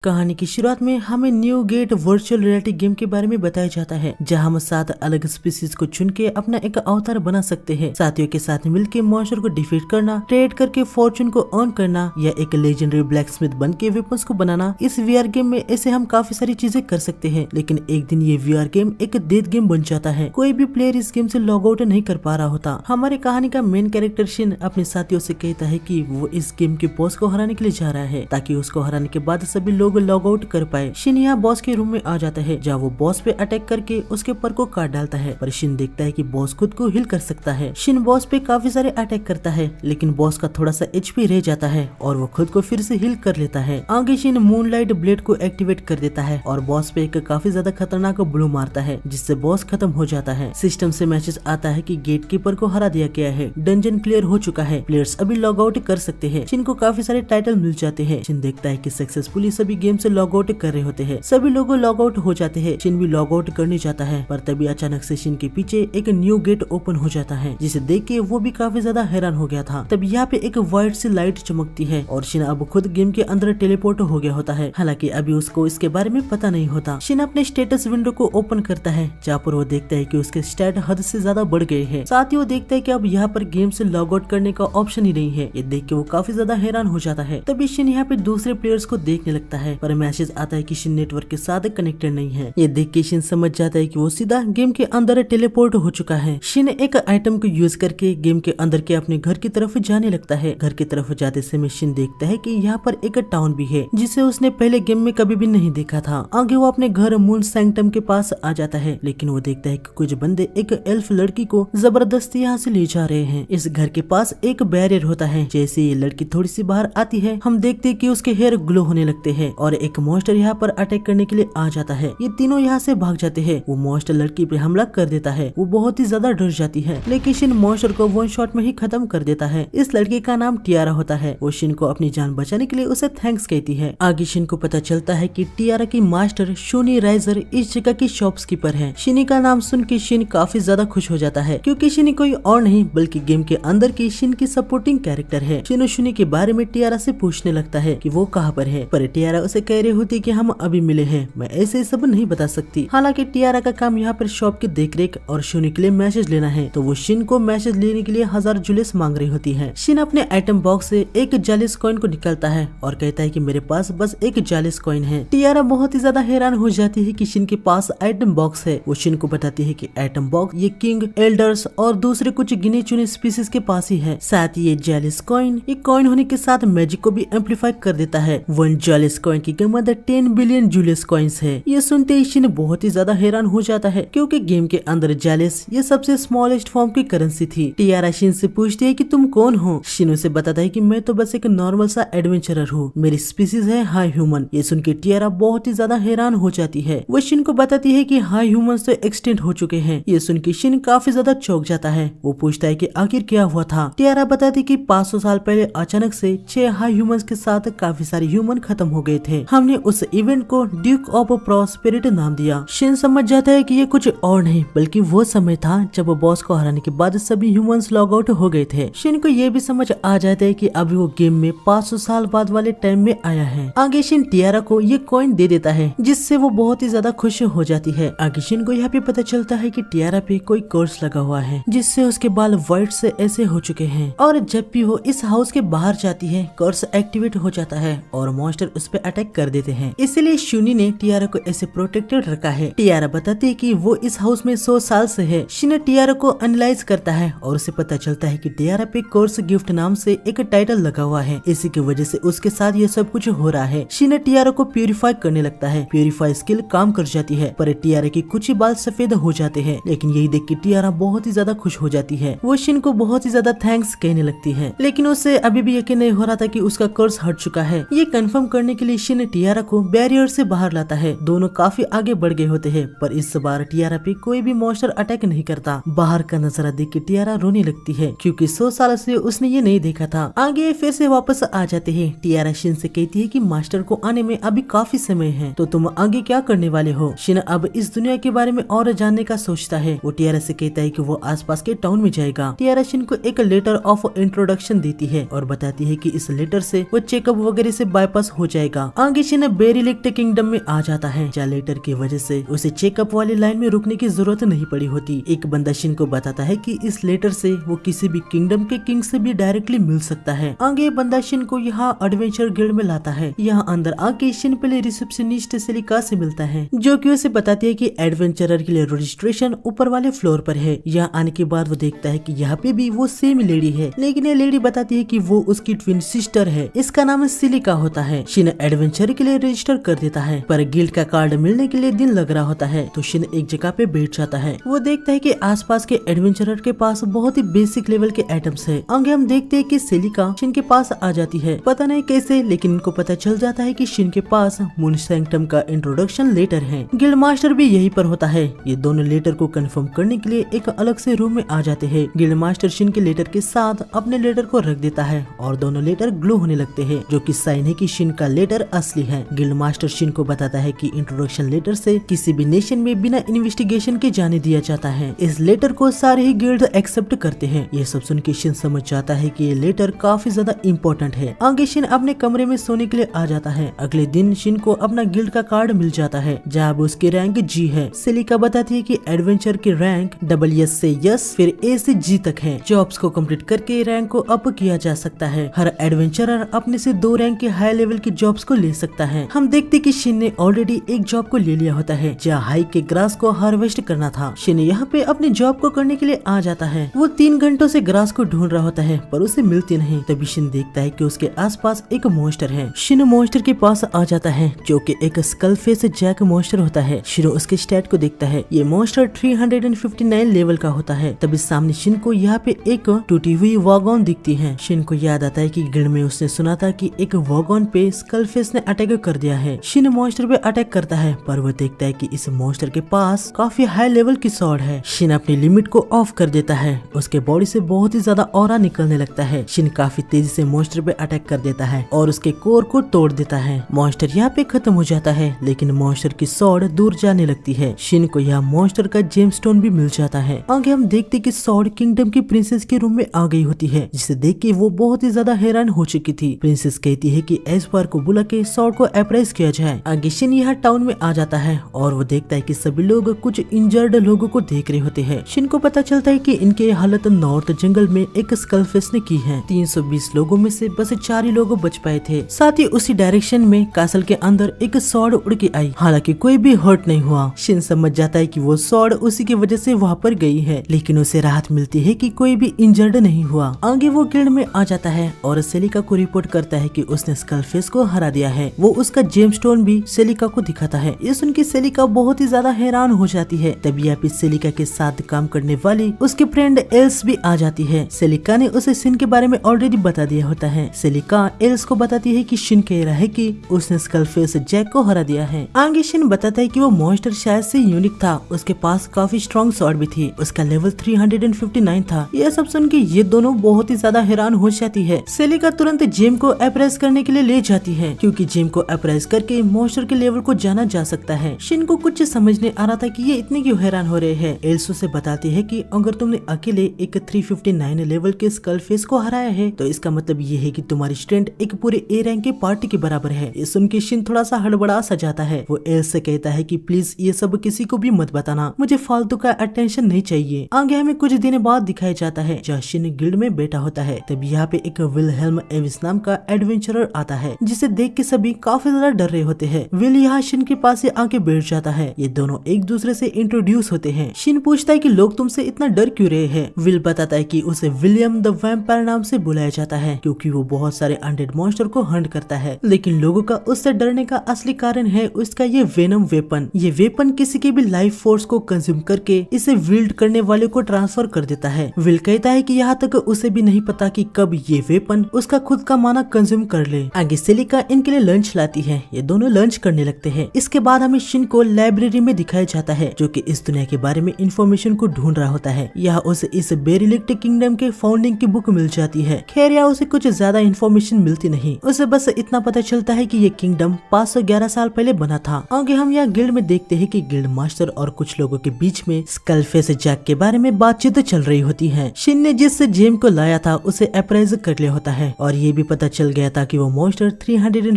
कहानी की शुरुआत में हमें new gate virtual reality game के बारे में बताया जाता है, जहां हम 7 अलग स्पीसीज को चुन के अपना एक अवतार बना सकते हैं। साथियों के साथ मिलकर मॉन्स्टर को डिफीट करना, ट्रेड करके फॉर्चून को अर्न करना या एक लेजेंडरी ब्लैकस्मिथ बन के वेपन्स को बनाना। इस वीआर गेम में ऐसे हम काफी सारी चीजें कर सकते हैं, लेकिन एक दिन ये वीआर गेम एक डेथ गेम बन जाता है। कोई भी प्लेयर इस गेम से लॉग आउट नहीं कर पा रहा होता। हमारी कहानी का मेन कैरेक्टर शिन अपने साथियों से कहता है कि वो इस गेम के बॉस को हराने के लिए जा रहा है, ताकि उसको हराने के बाद सभी लोग लॉग आउट कर पाए। शिन यहाँ बॉस के रूम में आ जाता है, जहाँ वो बॉस पे अटैक करके उसके पर को काट डालता है, पर शिन देखता है कि बॉस खुद को हील कर सकता है। शिन बॉस पे काफी सारे अटैक करता है, लेकिन बॉस का थोड़ा सा एचपी रह जाता है और वो खुद को फिर से हील कर लेता है। आगे शिन मूनलाइट ब्लेड को एक्टिवेट कर देता है और बॉस पे एक काफी ज्यादा खतरनाक ब्लो मारता है, जिससे बॉस खत्म हो जाता है। सिस्टम से मैसेज आता है कि गेट कीपर को हरा दिया गया है, डंजन क्लियर हो चुका है, प्लेयर्स अभी लॉग आउट कर सकते हैं। शिन को काफी सारे टाइटल मिल जाते हैं। शिन देखता है कि सक्सेसफुली सभी गेम से लॉग आउट कर रहे होते हैं, सभी लोग लॉग आउट हो जाते हैं। शिन भी लॉग आउट करने जाता है, पर तभी अचानक से शिन के पीछे एक न्यू गेट ओपन हो जाता है, जिसे देख के वो भी काफी ज्यादा हैरान हो गया था। तब यहाँ पे एक व्हाइट सी लाइट चमकती है और शिन अब खुद गेम के अंदर टेलीपोर्ट हो गया होता है। हालांकि अभी उसको इसके बारे में पता नहीं होता। शिन अपने स्टेटस विंडो को ओपन करता है, जहाँ पर वो देखता है कि उसके स्टैट हद से ज्यादा बढ़ गए हैं। साथ ही वो देखता है कि अब यहाँ पर गेम से लॉग आउट करने का ऑप्शन ही नहीं है। ये देख के वो काफी ज्यादा हैरान हो जाता है। तभी शिन यहाँ पे दूसरे प्लेयर्स को देखने लगता है, पर मैसेज आता है कि शिन नेटवर्क के साथ कनेक्टेड नहीं है। ये देख के शिन समझ जाता है कि वो सीधा गेम के अंदर टेलीपोर्ट हो चुका है। शिन एक आइटम को यूज करके गेम के अंदर के अपने घर की तरफ जाने लगता है। घर की तरफ जाते समय शिन देखता है कि यहाँ पर एक टाउन भी है, जिसे उसने पहले गेम में कभी भी नहीं देखा था। आगे वो अपने घर मून सैंक्टम के पास आ जाता है, लेकिन वो देखता है कि कुछ बंदे एक एल्फ लड़की को जबरदस्ती यहाँ से ले जा रहे हैं। इस घर के पास एक बैरियर होता है। जैसे ये लड़की थोड़ी सी बाहर आती है, हम देखते हैं कि उसके हेयर ग्लो होने लगते हैं और एक मॉन्स्टर यहाँ पर अटैक करने के लिए आ जाता है। ये तीनों यहाँ से भाग जाते हैं। वो मॉन्स्टर लड़की पे हमला कर देता है। वो बहुत ही ज्यादा डर जाती है, लेकिन शिन मॉन्स्टर को वन शॉट में ही खत्म कर देता है। इस लड़की का नाम टियारा होता है। वो शिन को अपनी जान बचाने के लिए उसे थैंक्स कहती है। आगे शिन को पता चलता है कि टियारा की मास्टर शोनी राइजर इस जगह की शॉप्सकीपर है। शिनी का नाम सुन के शिन काफी ज्यादा खुश हो जाता है, क्योंकि शिनी कोई और नहीं बल्कि गेम के अंदर की शिन की सपोर्टिंग कैरेक्टर है। शिन शोनी के बारे में टियारा से पूछने लगता है कि वो कहाँ पर है, पर टियारा उसे कह रही होती कि हम अभी मिले हैं, मैं ऐसे सब नहीं बता सकती। हालांकि टियारा का काम यहाँ पर शॉप की देखरेख और शोनी के लिए मैसेज लेना है, तो वो शिन को मैसेज लेने के लिए 1000 जुलिस मांग रही होती है। शिन अपने आइटम बॉक्स से एक जालिस कॉइन को निकालता है और कहता है कि मेरे पास बस एक जालिस कॉइन है। टियारा बहुत ही ज्यादा हैरान हो जाती है कि शिन के पास आइटम बॉक्स है। वो शिन को बताती है कि आइटम बॉक्स ये किंग, एल्डर्स और दूसरे कुछ गिने चुने स्पीसीज के पास ही है। साथ ही ये जालिस कॉइन, ये कॉइन होने के साथ मैजिक को भी एम्पलीफाई कर देता है। 1 जालिस कॉइन की कीमत 10 बिलियन जुलिस कॉइन्स है। ये सुनते ही शिन बहुत ही ज्यादा हैरान हो जाता है, क्योंकि गेम के अंदर जालिस ये सबसे स्मॉलेस्ट फॉर्म की करेंसी थी। टियारा शिन से पूछती है कि तुम कौन हो। शिन उसे बताता है कि मैं तो बस एक नॉर्मल सा एडवेंचरर हूँ, मेरी स्पीसीज है हाई ह्यूमन। ये सुन के टियारा बहुत ही ज्यादा हैरान हो जाती है। वो शिन को बताती है कि हाई ह्यूमंस तो एक्सटेंट हो चुके हैं। ये सुन के शिन काफी ज्यादा चौंक जाता है। वो पूछता है कि आखिर क्या हुआ था। टियारा बताती कि 500 साल पहले अचानक से 6 हाई ह्यूमंस के साथ काफी सारे ह्यूमन खत्म हो गए थे। हमने उस इवेंट को ड्यूक ऑफ प्रॉस्पेरिटी नाम दिया। शिन समझ जाता है कि ये कुछ और नहीं बल्कि वो समय था जब बॉस को हराने के बाद सभी ह्यूमंस लॉग आउट हो गए थे। शिन को ये भी समझ आ जाता है कि अभी वो गेम में 500 साल बाद वाले टाइम में आया है। आगे शिन टियारा को ये कॉइन दे देता है, जिससे वो बहुत ही ज्यादा खुश हो जाती है। आगे शिन को यहाँ पे पता चलता है कि टियारा पे कोई कर्स लगा हुआ है, जिससे उसके बाल व्हाइट से ऐसे हो चुके हैं, और जब भी वो इस हाउस के बाहर जाती है कर्स एक्टिवेट हो जाता है और मॉन्स्टर उस पे अटैक कर देते हैं। इसलिए शूनी ने टियारा को ऐसे प्रोटेक्टेड रखा है। टियारा बताती है कि वो इस हाउस में 100 साल से है। शिन टियारा को एनालाइज करता है और उसे पता चलता है कि टियारा पे कोर्स गिफ्ट नाम से एक टाइटल लगा हुआ है। इसी की वजह से उसके साथ ये सब कुछ हो रहा है। शिन टियारा को प्यूरिफाई करने लगता है। प्यूरिफाई स्किल काम कर जाती है, पर टियारा की कुछ ही बाल सफेद हो जाते हैं। लेकिन यही देख के टियारा बहुत ही ज्यादा खुश हो जाती है। वो शिन को बहुत ही ज्यादा थैंक्स कहने लगती है, लेकिन उसे अभी भी यकीन नहीं हो रहा था कि उसका कर्स हट चुका है। ये कंफर्म करने के लिए शिन टियारा को बैरियर से बाहर लाता है। दोनों काफी आगे बढ़ गए होते हैं, पर इस बार टियारा पे कोई भी मॉन्स्टर अटैक नहीं करता। बाहर का नजारा देख के टियारा रोने लगती है, क्योंकि 100 साल से उसने ये नहीं देखा था। आगे फिर से वापस आ जाते हैं। टियारा शिन से कहती है कि मास्टर को आने में अभी काफी समय है, तो तुम आगे क्या करने वाले हो। शिन अब इस दुनिया के बारे में और जानने का सोचता है। वो टियारा से कहता है कि वो आसपास के टाउन में जाएगा। टियारा शिन को एक लेटर ऑफ इंट्रोडक्शन देती है और बताती है कि इस लेटर से वो चेकअप वगैरह से बाईपास हो जाएगा आगे शिन बेरिलिक्ट किंगडम में आ जाता है, जहाँ लेटर की वजह से उसे चेकअप वाली लाइन में रुकने की जरूरत नहीं पड़ी होती। एक बंदा शिन को बताता है कि इस लेटर से वो किसी भी किंगडम के किंग से भी डायरेक्टली मिल सकता है। आगे बंदा शिन को यहाँ एडवेंचर गिल्ड में लाता है। यहाँ अंदर आके शिन पहले रिसेप्शनिस्ट सेलिका से मिलता है, जो कि उसे बताती है कि एडवेंचरर के लिए रजिस्ट्रेशन ऊपर वाले फ्लोर पर है। यहाँ आने के बाद वो देखता है कि यहाँ पे भी वो सेम लेडी है, लेकिन ये लेडी बताती है कि वो उसकी ट्विन सिस्टर है। इसका नाम सिलिका होता है। शिन एडवेंचर के लिए रजिस्टर कर देता है, पर गिल्ड का कार्ड मिलने के लिए दिन लग रहा होता है। तो शिन एक जगह पे बैठ जाता है। वो देखता है कि आसपास के एडवेंचरर के पास बहुत ही बेसिक लेवल के आइटम्स है। आगे हम देखते हैं कि सेलिका शिन के पास आ जाती है, पता नहीं कैसे, लेकिन इनको पता चल जाता है कि शिन के पास मून सैंक्टम का इंट्रोडक्शन लेटर है। गिल्ड मास्टर भी यही पर होता है। ये दोनों लेटर को कंफर्म करने के लिए एक अलग से रूम में आ जाते हैं। गिल्ड मास्टर शिन के लेटर के साथ अपने लेटर को रख देता है और दोनों लेटर ग्लो होने लगते हैं, जो कि साइन है कि शिन का लेटर असली है। गिल्ड मास्टर शिन को बताता है कि इंट्रोडक्शन लेटर से किसी भी नेशन में बिना इन्वेस्टिगेशन के जाने दिया जाता है। इस लेटर को सारे ही गिल्ड एक्सेप्ट करते हैं। ये सब सुन के शिन समझ जाता है कि ये लेटर काफी ज्यादा इम्पोर्टेंट है। आगे शिन अपने कमरे में सोने के लिए आ जाता है। अगले दिन शिन को अपना गिल्ड का कार्ड मिल जाता है, जहाँ उसकी रैंक जी है। सेलिका बताती है कि एडवेंचर की रैंक WS से यस फिर A से G तक है। जॉब्स को कंप्लीट करके रैंक को अप किया जा सकता है। हर एडवेंचरर अपने से 2 रैंक के हाई लेवल की जॉब्स को ले सकता है। हम देखते कि शिन ने ऑलरेडी एक जॉब को ले लिया होता है, जहाँ हाई के ग्रास को हार्वेस्ट करना था। शिन यहाँ पे अपनी जॉब को करने के लिए आ जाता है। वो 3 घंटों से ग्रास को ढूंढ रहा होता है, पर उसे मिलती नहीं। तभी शिन देखता है कि उसके आसपास एक मॉन्स्टर है। शिन मॉन्स्टर के पास आ जाता है, जो कि एक स्कल फेस जैक मॉन्स्टर होता है। शिन उसके स्टैट को देखता है। ये मॉन्स्टर 359 लेवल का होता है। तभी सामने शिन को यहाँ पे एक टूटी हुई वॉगन दिखती है। शिन को याद आता है कि गिल्ड में उसने सुना था कि एक वॉगन पे स्कल फेस ने अटैक कर दिया है। शिन मॉन्स्टर पे अटैक करता है, पर वो देखता है कि इस मॉन्स्टर के पास काफी हाई लेवल की स्वॉर्ड है। शिन अपनी लिमिट को ऑफ कर देता है। उसके बॉडी से बहुत ही ज्यादा ऑरा निकलने लगता है। शिन काफी तेजी से मॉन्स्टर पे अटैक कर देता है और उसके कोर को तोड़ देता है। मॉन्स्टर यहाँ पे खत्म हो जाता है, लेकिन मॉन्स्टर की स्वॉर्ड दूर जाने लगती है। शिन को यहाँ मॉन्स्टर का जेमस्टोन भी मिल जाता है। आगे हम देखते कि स्वॉर्ड किंगडम की प्रिंसेस के रूम में आ गई होती है, जिसे देख के वो बहुत ही ज्यादा हैरान हो चुकी थी। प्रिंसेस कहती है कि एस्पार को बुला के स्वॉर्ड को अप्राइज किया जाए। आगे शिन यहाँ टाउन में आ जाता है और वो देखता है कि सभी लोग कुछ इंजर्ड लोगों को देख रहे होते हैं। शिन को पता चलता है कि इनके हालत नॉर्थ जंगल में एक स्कलफेस ने की है। 320 लोगों में से बस 4 ही लोग बच पाए थे। साथ ही उसी डायरेक्शन में कासल के अंदर एक स्वॉर्ड उड़ के आई। हालांकि कोई भी हर्ट नहीं हुआ। शिन समझ जाता है कि वो स्वॉर्ड उसी की वजह से वहाँ पर गई है, लेकिन उसे राहत मिलती है कि कोई भी इंजर्ड नहीं हुआ। आगे वो गिल्ड में आ जाता है और सेलिका को रिपोर्ट करता है कि उसने स्कलफेस को हरा दिया है। वो उसका जेमस्टोन भी सेलिका को दिखाता है। ये सुन के सेलिका बहुत ही ज्यादा हैरान हो जाती है। तभी यहाँ पे सेलिका के साथ काम करने वाली उसकी फ्रेंड एल्स भी आ जाती है। सेलिका ने उसे शिन के बारे में ऑलरेडी बता दिया होता है। सेलिका एल्स को बताती है कि शिन कह रहा है कि उसने स्कलफेस जैक को हरा दिया है। आगे शिन बताता है कि वो मॉन्स्टर शायद से यूनिक था। उसके पास काफी स्ट्रॉन्ग स्वॉर्ड भी थी। उसका लेवल 359 था। यह सब सुन के ये दोनों बहुत ही ज्यादा हैरान हो जाती है। सेलिका तुरंत जेम को अप्राइज करने के लिए ले जाती है, क्योंकि जेम को अप्राइज करके मॉन्स्टर के लेवल को जाना जा सकता है। शिन को कुछ समझ नहीं आ रहा था कि ये इतने क्यों हैरान हो रहे हैं। एल्सो से बताती है कि अगर तुमने अकेले एक 359 लेवल के स्कल फेस को हराया है, तो इसका मतलब ये है कि तुम्हारी स्ट्रेंथ एक पूरे ए रैंक के पार्टी के बराबर है। ये सुन के शिन थोड़ा सा हड़बड़ा सा जाता है। वो एल्स से कहता है कि प्लीज ये सब किसी को भी मत बताना, मुझे फालतू का अटेंशन नहीं चाहिए। आगे हमें कुछ दिन बाद दिखाया जाता है, जहाँ शिन गिल्ड में बैठा होता है। तब यहाँ पे एक विलहेल्म एविस नाम का एडवेंचरर आता है, जिसे देख के सभी काफी ज्यादा डर रहे होते हैं। विल यहाँ शिन के पास से आके बैठ जाता है। ये दोनों एक दूसरे से इंट्रोड्यूस होते हैं। शिन पूछता है कि लोग तुमसे इतना डर क्यों रहे हैं। विल बताता है कि उसे विलियम द वैम्पायर नाम से बुलाया जाता है, क्योंकि वो बहुत सारे अनडेड मॉन्स्टर को हंट करता है। लेकिन लोगों का उससे डरने का असली कारण है उसका ये वेनम वेपन। ये वेपन किसी के भी लाइफ फोर्स को कंज्यूम करके इसे विल्ड करने वाले को ट्रांसफर कर देता है। विल कहता है कि यहाँ तक उसे भी नहीं पता कि कब ये वेपन उसका खुद का माना कंज्यूम कर ले। आगे सेलिका इनके लिए लंच लाती है। ये दोनों लंच करने लगते हैं। इसके बाद हमें शिन को लाइब्रेरी में दिखाया जाता है, जो कि इस दुनिया के बारे में इंफॉर्मेशन को ढूंढ रहा होता है। यहाँ उसे इस बेरिलिक्ट किंगडम के फाउंडिंग की बुक मिल जाती है। खैर यहाँ उसे कुछ ज्यादा इंफॉर्मेशन मिलती नहीं। उसे बस इतना पता चलता है कि ये किंगडम 511 साल पहले बना था। आगे हम यहाँ गिल्ड में देखते हैं कि गिल्ड मास्टर और कुछ लोगों के बीच में स्कलफेस जैक के बारे में बातचीत चल रही होती है। शिन ने जिस जेम को लाया था उसे अप्राइज कर लिया होता है, और ये भी पता चल गया था कि वो मॉन्स्टर